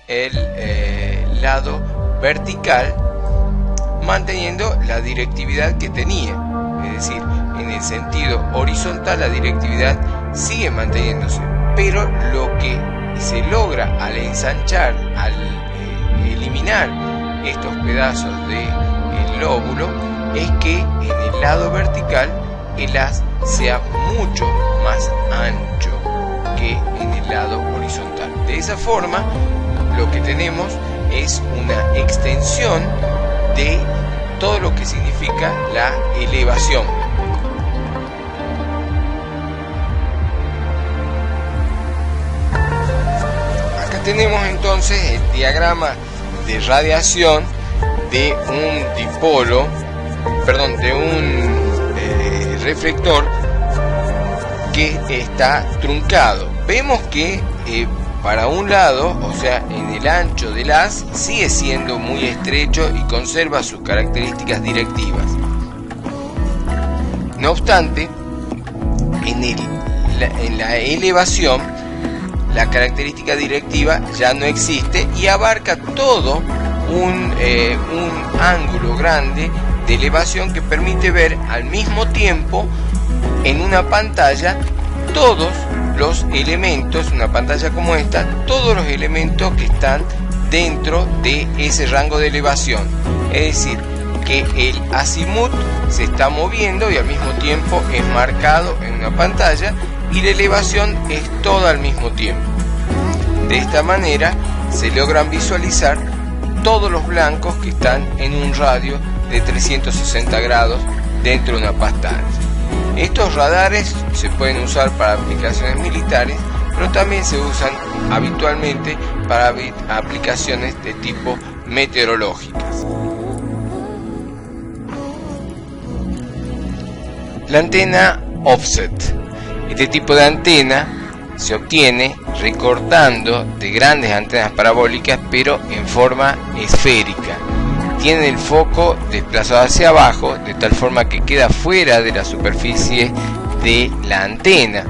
el lado vertical, manteniendo la directividad que tenía. Es decir, en el sentido horizontal la directividad sigue manteniéndose, pero lo que se logra al ensanchar, al eliminar estos pedazos del lóbulo, es que en el lado vertical el haz sea mucho más ancho que en el lado horizontal. De esa forma, lo que tenemos es una extensión de todo lo que significa la elevación. Acá tenemos entonces el diagrama de radiación de un dipolo, de un reflector que está truncado. Vemos que para un lado, o sea, en el ancho del haz, sigue siendo muy estrecho y conserva sus características directivas. No obstante, en la elevación, la característica directiva ya no existe y abarca todo un ángulo grande de elevación que permite ver al mismo tiempo en una pantalla todos los elementos, una pantalla como esta, todos los elementos que están dentro de ese rango de elevación. Es decir, que el azimut se está moviendo y al mismo tiempo es marcado en una pantalla, y la elevación es toda al mismo tiempo. De esta manera se logran visualizar todos los blancos que están en un radio de 360 grados dentro de una pantalla. Estos radares se pueden usar para aplicaciones militares, pero también se usan habitualmente para aplicaciones de tipo meteorológicas. La antena offset. Este tipo de antena se obtiene recortando de grandes antenas parabólicas, pero en forma esférica. Tiene el foco desplazado hacia abajo, de tal forma que queda fuera de la superficie de la antena.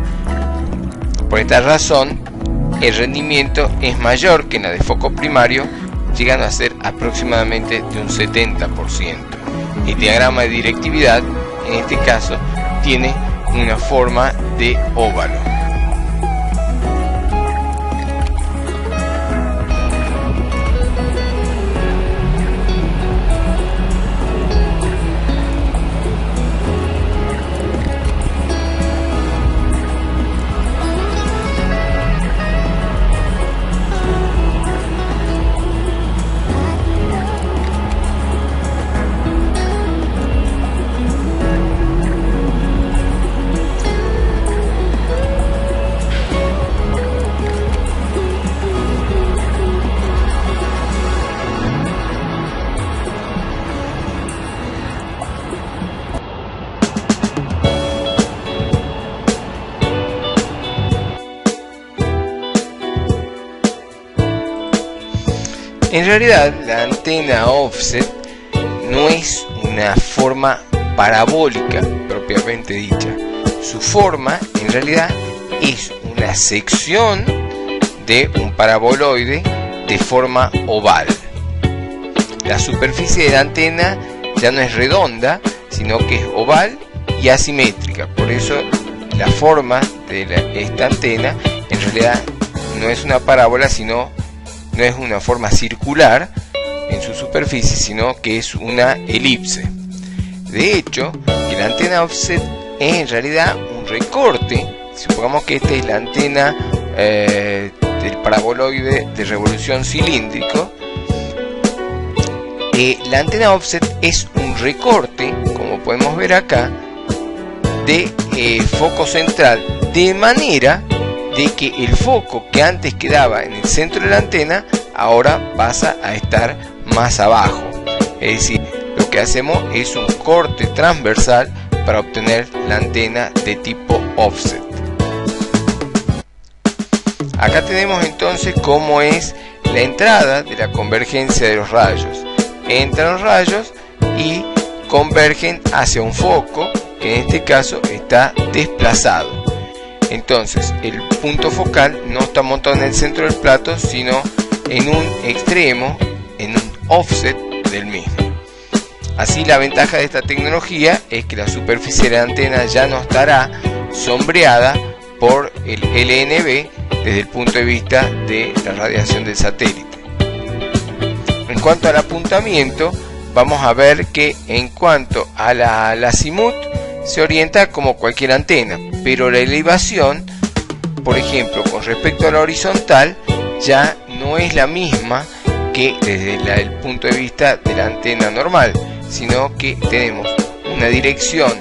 Por esta razón, el rendimiento es mayor que en la de foco primario, llegando a ser aproximadamente de un 70%. El diagrama de directividad, en este caso, tiene una forma de óvalo. En realidad, la antena offset no es una forma parabólica propiamente dicha. Su forma, en realidad, es una sección de un paraboloide de forma oval. La superficie de la antena ya no es redonda, sino que es oval y asimétrica. Por eso, la forma de esta antena, en realidad, no es una parábola, no es una forma circular en su superficie, sino que es una elipse. De hecho, la antena offset es en realidad un recorte. Supongamos que esta es la antena del paraboloide de revolución cilíndrico. La antena offset es un recorte, como podemos ver acá, de foco central, de manera de que el foco que antes quedaba en el centro de la antena ahora pasa a estar más abajo. Es decir, lo que hacemos es un corte transversal para obtener la antena de tipo offset. Acá tenemos entonces cómo es la entrada de la convergencia de los rayos. Entran los rayos y convergen hacia un foco que en este caso está desplazado. Entonces el punto focal no está montado en el centro del plato, sino en un extremo, en un offset del mismo. Así, la ventaja de esta tecnología es que la superficie de la antena ya no estará sombreada por el LNB desde el punto de vista de la radiación del satélite. En cuanto al apuntamiento, vamos a ver que en cuanto a la azimut se orienta como cualquier antena, pero la elevación, por ejemplo, con respecto a la horizontal, ya no es la misma que desde el punto de vista de la antena normal, sino que tenemos una dirección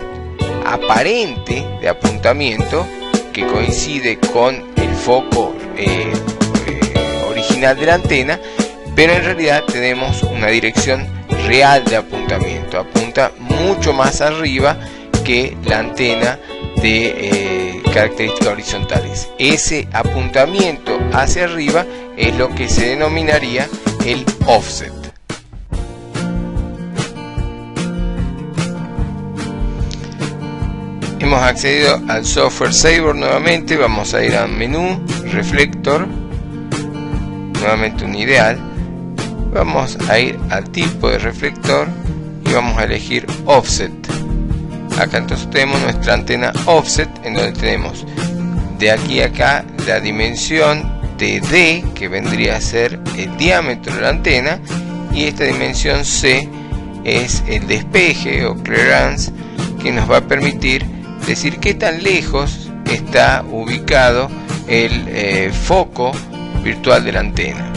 aparente de apuntamiento que coincide con el foco original de la antena, pero en realidad tenemos una dirección real de apuntamiento, apunta mucho más arriba que la antena de características horizontales. Ese apuntamiento hacia arriba es lo que se denominaría el offset. Hemos accedido al software Sabre nuevamente. Vamos a ir a menú, reflector, nuevamente un ideal. Vamos a ir al tipo de reflector y vamos a elegir offset. Acá entonces tenemos nuestra antena offset, en donde tenemos de aquí a acá la dimensión de D, que vendría a ser el diámetro de la antena, y esta dimensión C es el despeje o clearance, que nos va a permitir decir qué tan lejos está ubicado el foco virtual de la antena.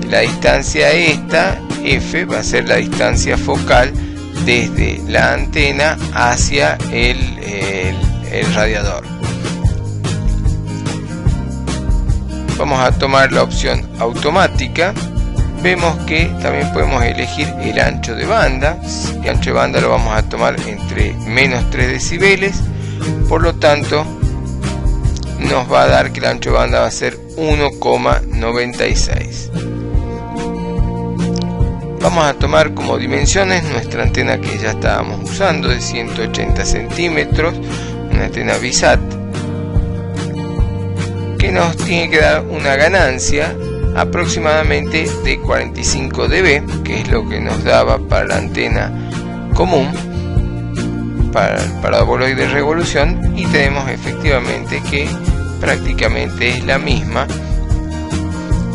La distancia esta, F, va a ser la distancia focal desde la antena hacia el radiador. Vamos a tomar la opción automática. Vemos que también podemos elegir el ancho de banda. El ancho de banda lo vamos a tomar entre menos 3 decibeles. Por lo tanto, nos va a dar que el ancho de banda va a ser 1,96. Vamos a tomar como dimensiones nuestra antena que ya estábamos usando, de 180 centímetros, una antena VISAT, que nos tiene que dar una ganancia aproximadamente de 45 dB, que es lo que nos daba para la antena común, para el paraboloide de revolución, y tenemos efectivamente que prácticamente es la misma,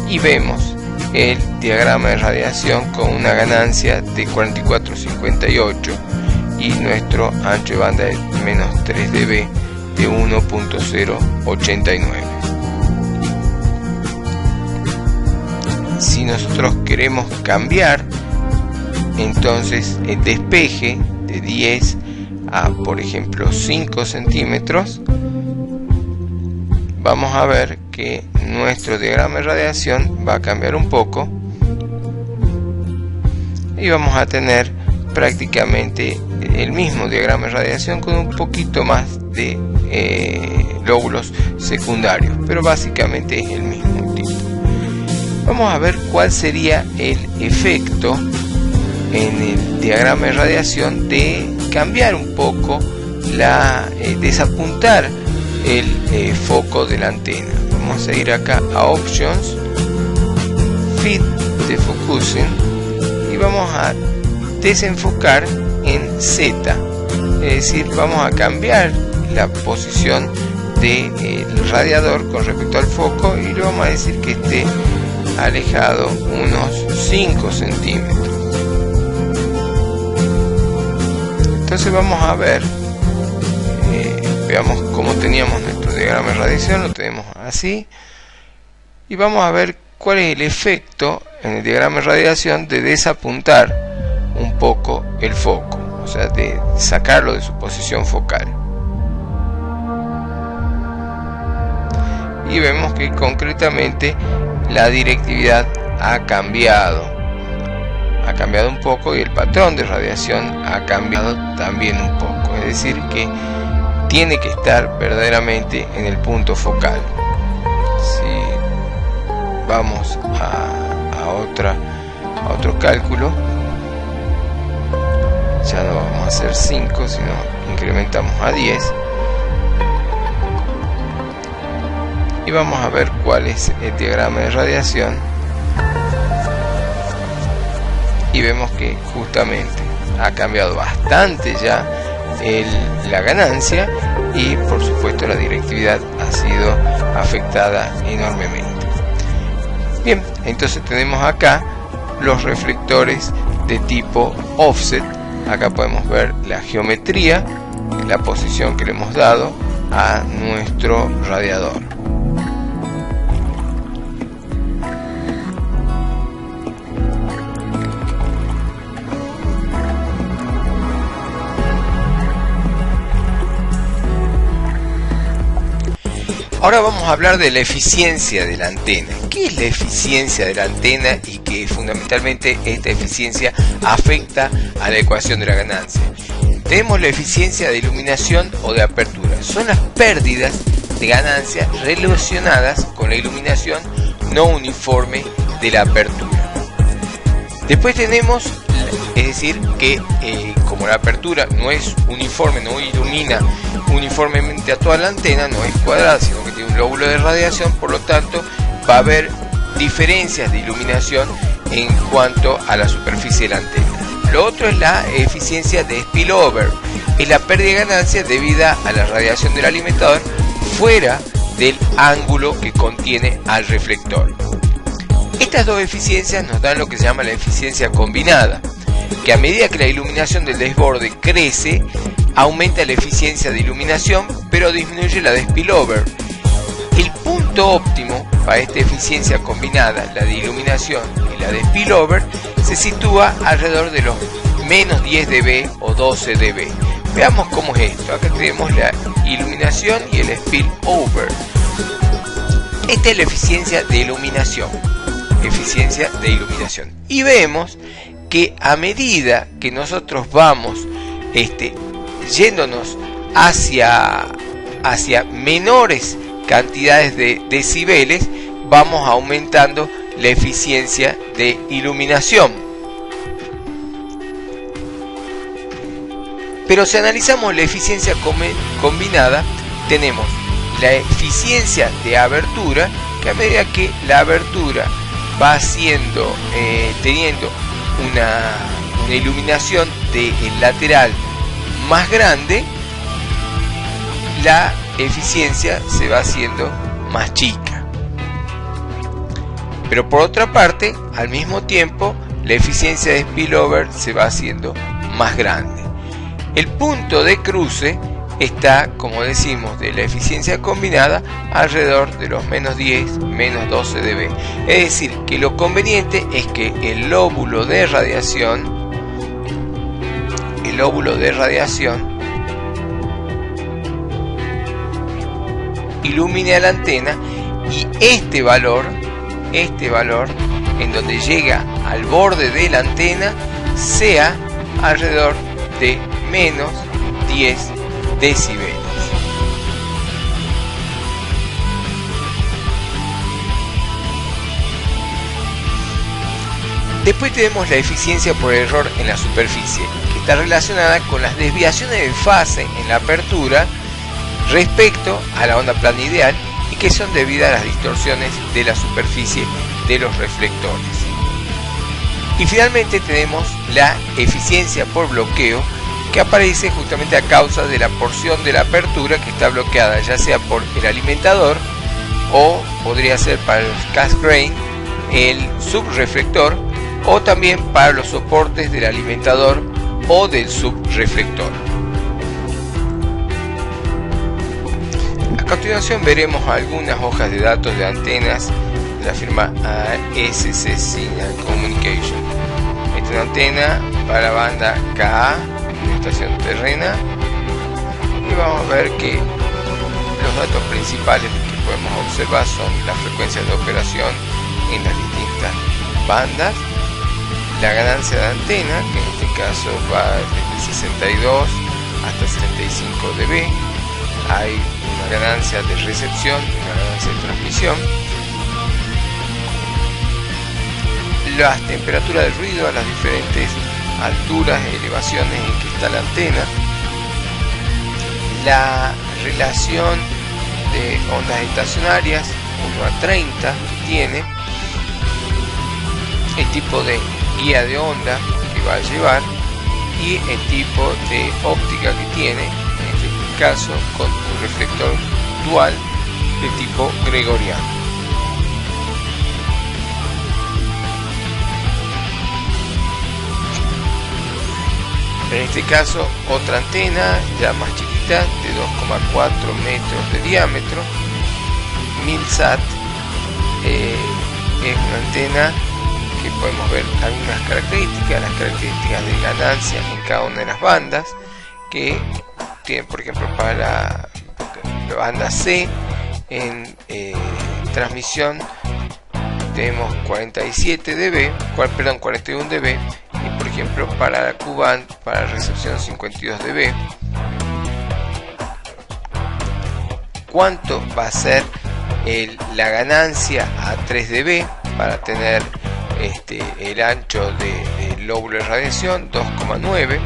y vemos el diagrama de radiación con una ganancia de 44,58 y nuestro ancho de banda de menos 3 dB de 1.089. Si nosotros queremos cambiar entonces el despeje de 10 a, por ejemplo, 5 centímetros, vamos a ver que nuestro diagrama de radiación va a cambiar un poco y vamos a tener prácticamente el mismo diagrama de radiación con un poquito más de lóbulos secundarios, pero básicamente es el mismo tipo. Vamos a ver cuál sería el efecto en el diagrama de radiación de cambiar un poco desapuntar el foco de la antena. Vamos a ir acá a Options, Fit Defocusing, y vamos a desenfocar en Z, es decir, vamos a cambiar la posición del radiador con respecto al foco y le vamos a decir que esté alejado unos 5 centímetros. Entonces vamos a ver, veamos cómo teníamos nuestro diagrama de radiación, lo tenemos así, y vamos a ver cuál es el efecto en el diagrama de radiación de desapuntar un poco el foco, o sea, de sacarlo de su posición focal. Y vemos que concretamente la directividad ha cambiado un poco, y el patrón de radiación ha cambiado también un poco, es decir que tiene que estar verdaderamente en el punto focal. Si vamos a otro cálculo, ya no vamos a hacer 5, sino incrementamos a 10. Y vamos a ver cuál es el diagrama de radiación. Y vemos que justamente ha cambiado bastante ya la ganancia, y por supuesto la directividad ha sido afectada enormemente. Bien, entonces tenemos acá los reflectores de tipo offset. Acá podemos ver la geometría, la posición que le hemos dado a nuestro radiador. Ahora vamos a hablar de la eficiencia de la antena. ¿Qué es la eficiencia de la antena y que fundamentalmente esta eficiencia afecta a la ecuación de la ganancia? Tenemos la eficiencia de iluminación o de apertura. Son las pérdidas de ganancia relacionadas con la iluminación no uniforme de la apertura. Después tenemos, es decir, que como la apertura no es uniforme, no ilumina uniformemente a toda la antena, no es cuadrada, sino que tiene un lóbulo de radiación, por lo tanto va a haber diferencias de iluminación en cuanto a la superficie de la antena. Lo otro es la eficiencia de spillover, es la pérdida de ganancia debida a la radiación del alimentador fuera del ángulo que contiene al reflector. Estas dos eficiencias nos dan lo que se llama la eficiencia combinada, que a medida que la iluminación del desborde crece, aumenta la eficiencia de iluminación, pero disminuye la de spillover. El punto óptimo para esta eficiencia combinada, la de iluminación y la de spillover, se sitúa alrededor de los menos 10 dB o 12 dB. Veamos cómo es esto. Acá tenemos la iluminación y el spillover. Esta es la eficiencia de iluminación. Y vemos que a medida que nosotros vamos yéndonos hacia menores cantidades de decibeles, vamos aumentando la eficiencia de iluminación. Pero si analizamos la eficiencia combinada, tenemos la eficiencia de abertura, que a medida que la abertura va teniendo una iluminación del lateral más grande, la eficiencia se va haciendo más chica. Pero por otra parte, al mismo tiempo, la eficiencia de spillover se va haciendo más grande. El punto de cruce está, como decimos, de la eficiencia combinada alrededor de los menos 10, menos 12 dB. Es decir, que lo conveniente es que el lóbulo de radiación ilumine a la antena, y este valor en donde llega al borde de la antena sea alrededor de menos 10 decibeles. Después tenemos la eficiencia por error en la superficie, que está relacionada con las desviaciones de fase en la apertura respecto a la onda plana ideal, y que son debidas a las distorsiones de la superficie de los reflectores. Y finalmente tenemos la eficiencia por bloqueo, que aparece justamente a causa de la porción de la apertura que está bloqueada, ya sea por el alimentador, o podría ser para el cast grain, el subreflector, o también para los soportes del alimentador o del subreflector. A continuación veremos algunas hojas de datos de antenas de la firma ASC Signal Communication. Esta es una antena para la banda KA, estación terrena, y vamos a ver que los datos principales que podemos observar son las frecuencias de operación en las distintas bandas, la ganancia de antena, que en este caso va desde 62 hasta 75 dB, hay una ganancia de recepción y una ganancia de transmisión, las temperaturas de ruido a las diferentes alturas, elevaciones en que está la antena, la relación de ondas estacionarias 1:30 que tiene, el tipo de guía de onda que va a llevar y el tipo de óptica que tiene, en este caso con un reflector dual de tipo gregoriano. En este caso otra antena ya más chiquita de 2,4 metros de diámetro, Milsat, es una antena que podemos ver algunas características, las características de ganancia en cada una de las bandas, que tiene, por ejemplo, para la banda C en transmisión tenemos 47 dB, 41 dB, y por ejemplo para la Q-band, para recepción 52 dB. ¿Cuánto va a ser la ganancia a 3 dB para tener el ancho del lóbulo de radiación? 2,9.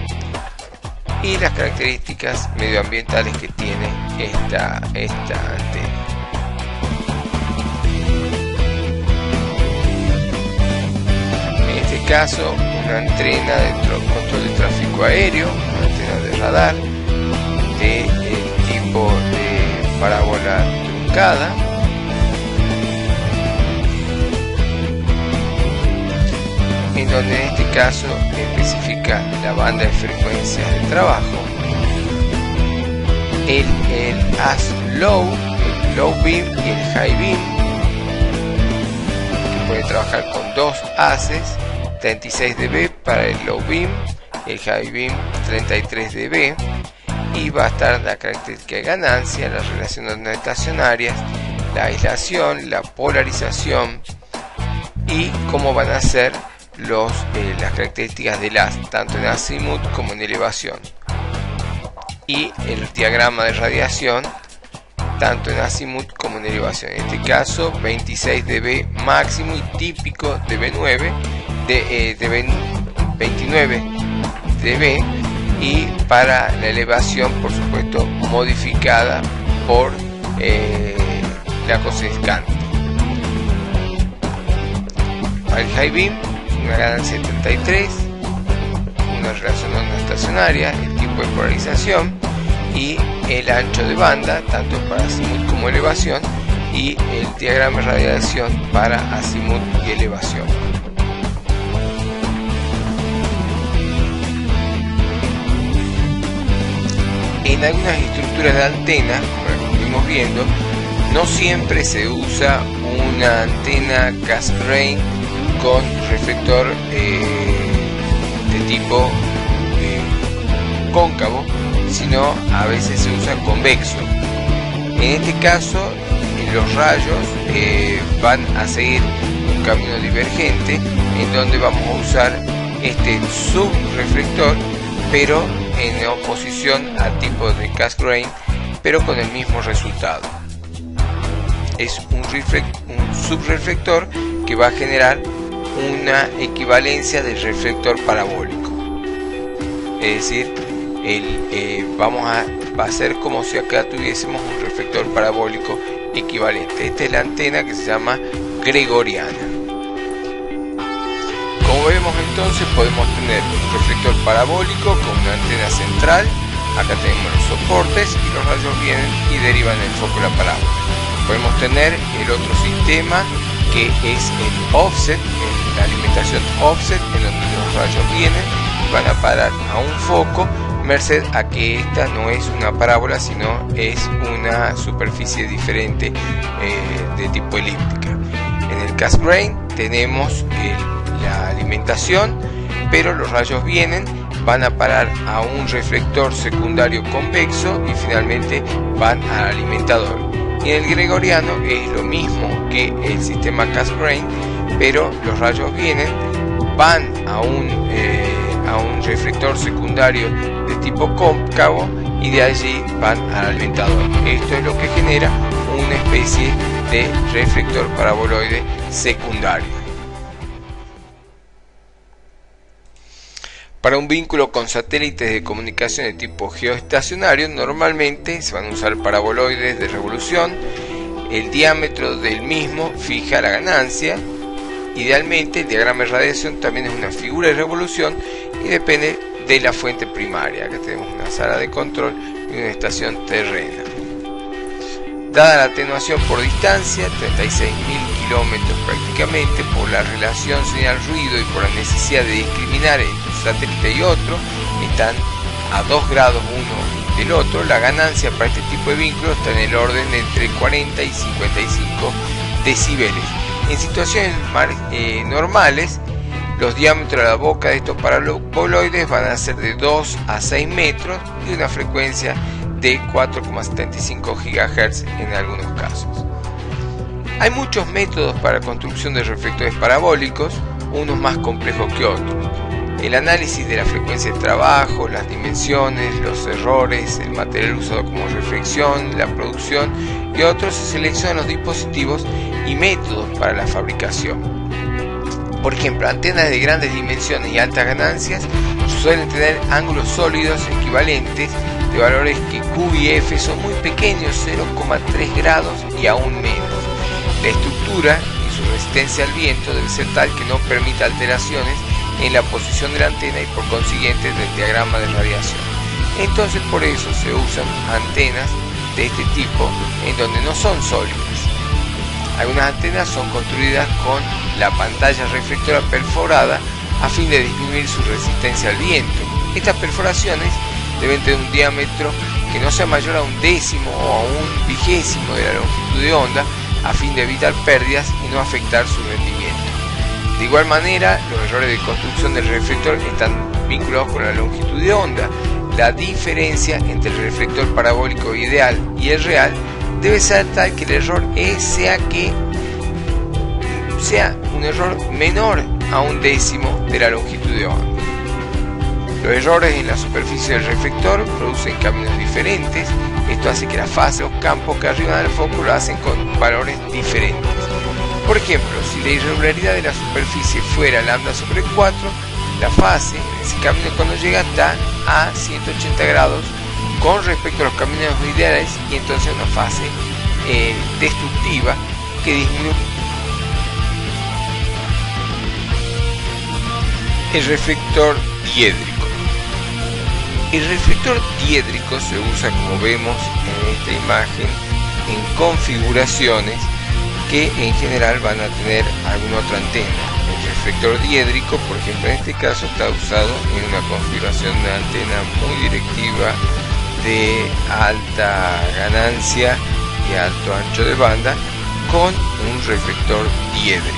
Y las características medioambientales que tiene esta antena. En este caso, una antena de control de tráfico aéreo, una antena de radar de tipo de parábola truncada, en donde en este caso especifica la banda de frecuencias de trabajo, el AS-Low, el Low Beam y el High Beam, que puede trabajar con dos haces, 36 dB para el Low Beam, el High Beam 33 dB, y va a estar la característica de ganancia, la relación de ondas estacionarias, la aislación, la polarización y cómo van a ser las características del haz, tanto en azimut como en elevación, y el diagrama de radiación tanto en azimut como en elevación. En este caso 26 dB máximo y típico de B9 de 29 dB, y para la elevación por supuesto modificada por la cosecante. Para el High Beam una ganancia de 33, una relación de onda estacionaria, el tipo de polarización y el ancho de banda tanto para azimut como elevación, y el diagrama de radiación para azimut y elevación. En algunas estructuras de antena, como las que estuvimos viendo, no siempre se usa una antena Cassegrain con reflector de tipo cóncavo, sino a veces se usa convexo. En este caso los rayos van a seguir un camino divergente, en donde vamos a usar este subreflector, pero en oposición al tipo de Cassegrain, pero con el mismo resultado. Es un subreflector que va a generar una equivalencia del reflector parabólico, es decir, va a ser como si acá tuviésemos un reflector parabólico equivalente. Esta es la antena que se llama gregoriana. Como vemos entonces, podemos tener un reflector parabólico con una antena central, acá tenemos los soportes y los rayos vienen y derivan el foco de la parábola. Podemos tener el otro sistema que es el offset, la alimentación offset, en donde los rayos vienen y van a parar a un foco, merced a que esta no es una parábola sino es una superficie diferente de tipo elíptica. En el Cassegrain tenemos la alimentación, pero los rayos vienen, van a parar a un reflector secundario convexo y finalmente van al alimentador. Y en el gregoriano es lo mismo que el sistema Cassegrain, pero los rayos vienen, van a un reflector secundario de tipo cóncavo y de allí van al alimentador. Esto es lo que genera una especie de reflector paraboloide secundario. Para un vínculo con satélites de comunicación de tipo geoestacionario, normalmente se van a usar paraboloides de revolución. El diámetro del mismo fija la ganancia. Idealmente, el diagrama de radiación también es una figura de revolución y depende de la fuente primaria. Acá tenemos una sala de control y una estación terrena. Dada la atenuación por distancia, 36.000 kilómetros prácticamente, por la relación señal-ruido y por la necesidad de discriminar entre un satélite y otro, están a 2 grados uno del otro, la ganancia para este tipo de vínculos está en el orden de entre 40 y 55 decibeles. En situaciones normales, los diámetros de la boca de estos paraboloides van a ser de 2 a 6 metros y una frecuencia de 4,75 GHz en algunos casos. Hay muchos métodos para la construcción de reflectores parabólicos, unos más complejos que otros. El análisis de la frecuencia de trabajo, las dimensiones, los errores, el material usado como reflexión, la producción y otros se seleccionan los dispositivos y métodos para la fabricación. Por ejemplo, antenas de grandes dimensiones y altas ganancias suelen tener ángulos sólidos equivalentes de valores que Q y F son muy pequeños, 0,3 grados y aún menos. La estructura y su resistencia al viento debe ser tal que no permita alteraciones en la posición de la antena y por consiguiente del diagrama de radiación. Entonces por eso se usan antenas de este tipo en donde no son sólidas. Algunas antenas son construidas con la pantalla reflectora perforada a fin de disminuir su resistencia al viento. Estas perforaciones deben tener un diámetro que no sea mayor a 1/10 o a 1/20 de la longitud de onda a fin de evitar pérdidas y no afectar su rendimiento. De igual manera, los errores de construcción del reflector están vinculados con la longitud de onda. La diferencia entre el reflector parabólico ideal y el real debe ser tal que el error sea un error menor a 1/10 de la longitud de onda. Los errores en la superficie del reflector producen caminos diferentes. Esto hace que la fase o campos que arriban al foco lo hacen con valores diferentes. Por ejemplo, si la irregularidad de la superficie fuera lambda sobre 4, la fase en ese camino cuando llega está a 180 grados con respecto a los caminos ideales y entonces una fase destructiva que disminuye. El reflector diédrico. El reflector diédrico se usa, como vemos en esta imagen, en configuraciones que en general van a tener alguna otra antena. El reflector diédrico, por ejemplo, en este caso está usado en una configuración de antena muy directiva de alta ganancia y alto ancho de banda con un reflector diédrico.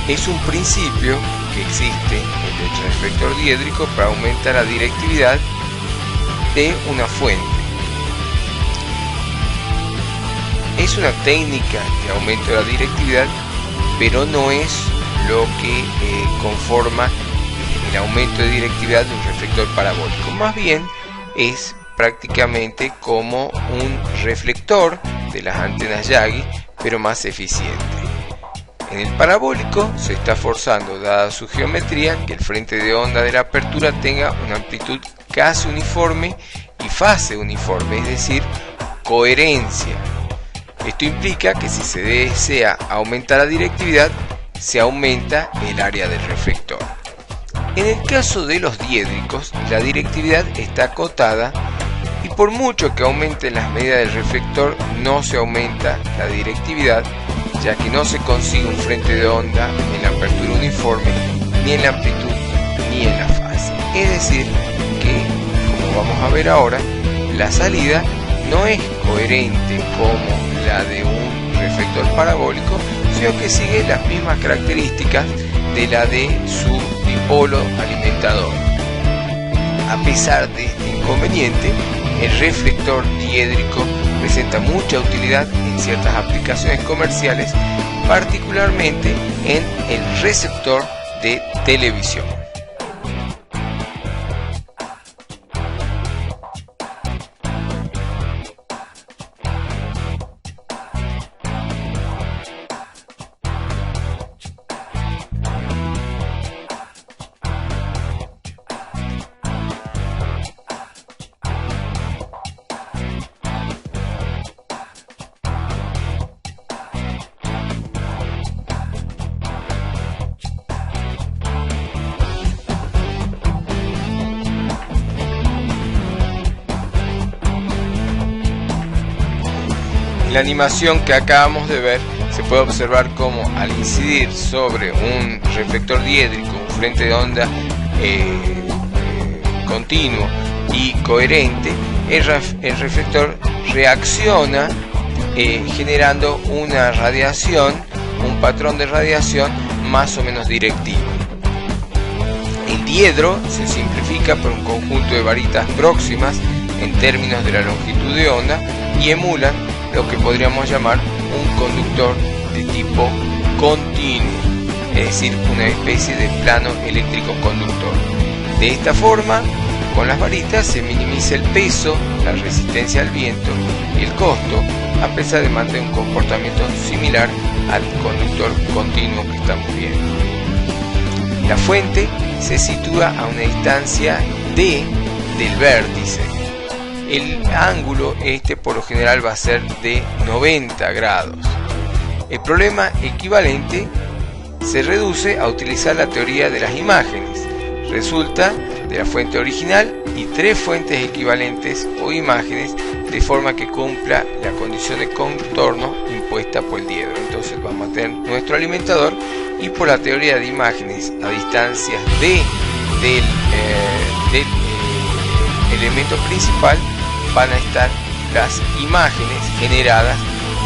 Es un principio que existe en el reflector diédrico para aumentar la directividad de una fuente. Es una técnica de aumento de la directividad, pero no es lo que conforma el aumento de directividad de un reflector parabólico. Más bien es prácticamente como un reflector de las antenas Yagi, pero más eficiente. En el parabólico se está forzando, dada su geometría, que el frente de onda de la apertura tenga una amplitud casi uniforme y fase uniforme, es decir, coherencia. Esto implica que si se desea aumentar la directividad, se aumenta el área del reflector. En el caso de los diédricos, la directividad está acotada y por mucho que aumenten las medidas del reflector, no se aumenta la directividad, ya que no se consigue un frente de onda en la apertura uniforme, ni en la amplitud, ni en la fase. Es decir, que, como vamos a ver ahora, la salida no es coherente como la de un reflector parabólico, sino que sigue las mismas características de la de su dipolo alimentador. A pesar de este inconveniente, el reflector diédrico presenta mucha utilidad en ciertas aplicaciones comerciales, particularmente en el receptor de televisión. la animación que acabamos de ver se puede observar cómo al incidir sobre un reflector diédrico, un frente de onda continuo y coherente, el reflector reacciona generando una radiación, un patrón de radiación más o menos directivo. El diedro se simplifica por un conjunto de varitas próximas en términos de la longitud de onda y emulan lo que podríamos llamar un conductor de tipo continuo, es decir, una especie de plano eléctrico conductor. De esta forma, con las varitas se minimiza el peso, la resistencia al viento y el costo, a pesar de mantener un comportamiento similar al conductor continuo que estamos viendo. La fuente se sitúa a una distancia d del vértice. El ángulo por lo general va a ser de 90 grados. El problema equivalente se reduce a utilizar la teoría de las imágenes. Resulta de la fuente original y 3 fuentes equivalentes o imágenes de forma que cumpla la condición de contorno impuesta por el diedro. Entonces vamos a tener nuestro alimentador y por la teoría de imágenes a distancias del elemento principal van a estar las imágenes generadas,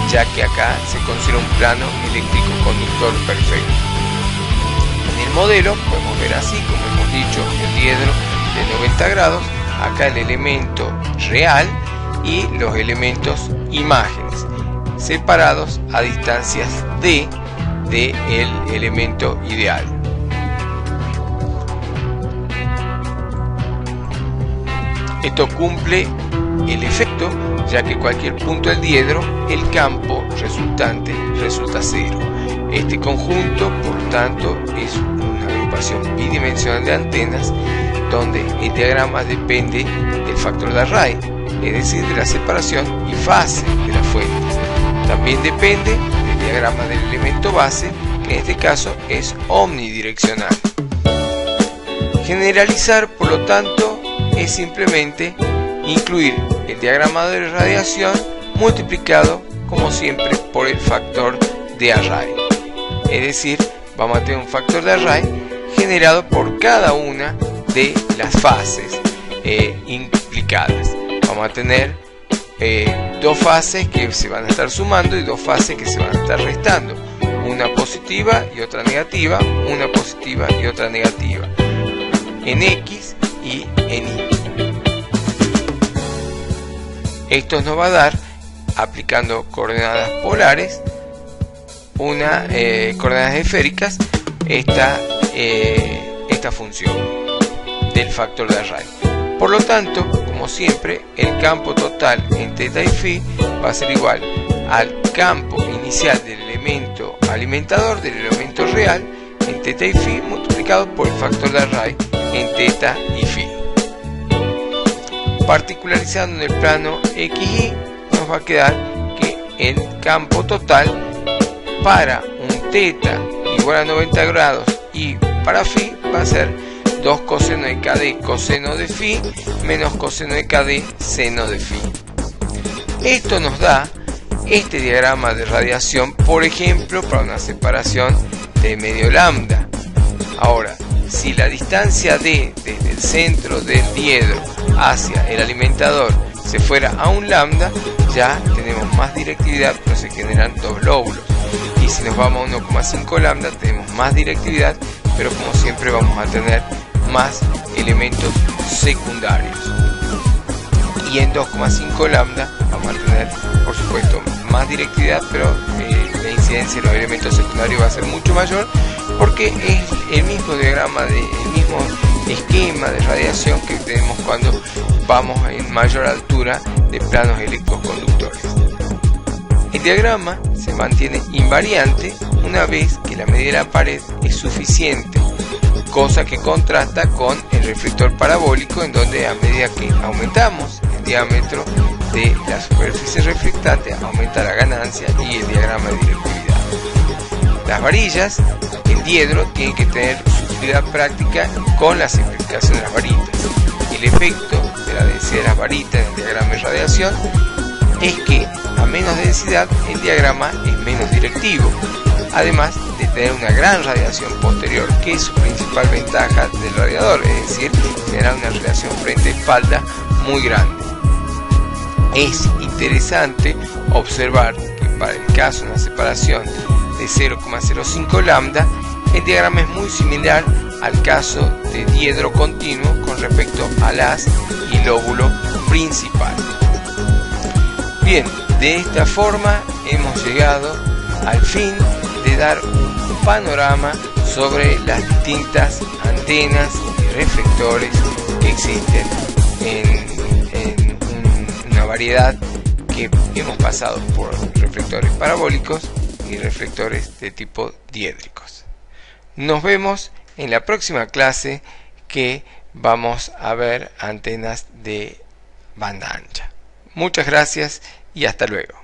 ya que acá se considera un plano eléctrico conductor perfecto. En el modelo podemos ver así, como hemos dicho, el diedro de 90 grados, acá el elemento real y los elementos imágenes, separados a distancias d del elemento ideal. Esto cumple el efecto, ya que cualquier punto del diedro, el campo resultante resulta cero. Este conjunto, por tanto, es una agrupación bidimensional de antenas, donde el diagrama depende del factor de array, es decir, de la separación y fase de la fuente. También depende del diagrama del elemento base, que en este caso es omnidireccional. Generalizar, por lo tanto, es simplemente incluir el diagrama de radiación multiplicado, como siempre, por el factor de array. Es decir, vamos a tener un factor de array generado por cada una de las fases implicadas. Vamos a tener 2 fases que se van a estar sumando y 2 fases que se van a estar restando. Una positiva y otra negativa, una positiva y otra negativa. En X y en Y. Esto nos va a dar, aplicando coordenadas polares, coordenadas esféricas, esta función del factor de array. Por lo tanto, como siempre, el campo total en θ y φ va a ser igual al campo inicial del elemento alimentador, del elemento real, en θ y φ multiplicado por el factor de array en θ y φ. Particularizando en el plano XY, nos va a quedar que el campo total para un θ igual a 90 grados y para φ va a ser 2 coseno de KD coseno de φ menos coseno de KD seno de φ. Esto nos da este diagrama de radiación, por ejemplo, para una separación de medio lambda. Ahora, si la distancia d desde el centro del diedro hacia el alimentador se fuera a un lambda, ya tenemos más directividad, pero se generan 2 lóbulos. Y si nos vamos a 1,5 lambda, tenemos más directividad, pero como siempre vamos a tener más elementos secundarios. Y en 2,5 lambda vamos a tener, por supuesto, más directividad, pero la incidencia de los elementos secundarios va a ser mucho mayor, porque es el mismo diagrama, el mismo esquema de radiación que tenemos cuando vamos en mayor altura de planos electroconductores. El diagrama se mantiene invariante una vez que la medida de la pared es suficiente, cosa que contrasta con el reflector parabólico, en donde a medida que aumentamos el diámetro de la superficie reflectante aumenta la ganancia y el diagrama de directividad. Las varillas, el diedro tiene que tener su utilidad práctica con la simplificación de las varitas. El efecto de la densidad de las varitas en el diagrama de radiación es que a menos densidad, el diagrama es menos directivo, además de tener una gran radiación posterior, que es su principal ventaja del radiador, es decir, generar una relación frente-espalda muy grande. Es interesante observar que para el caso de una separación de 0,05 lambda, el diagrama es muy similar al caso de diedro continuo con respecto al haz y lóbulo principal. Bien, de esta forma hemos llegado al fin de dar un panorama sobre las distintas antenas y reflectores que existen en una variedad que hemos pasado por reflectores parabólicos y reflectores de tipo diédricos. Nos vemos en la próxima clase, que vamos a ver antenas de banda ancha. Muchas gracias y hasta luego.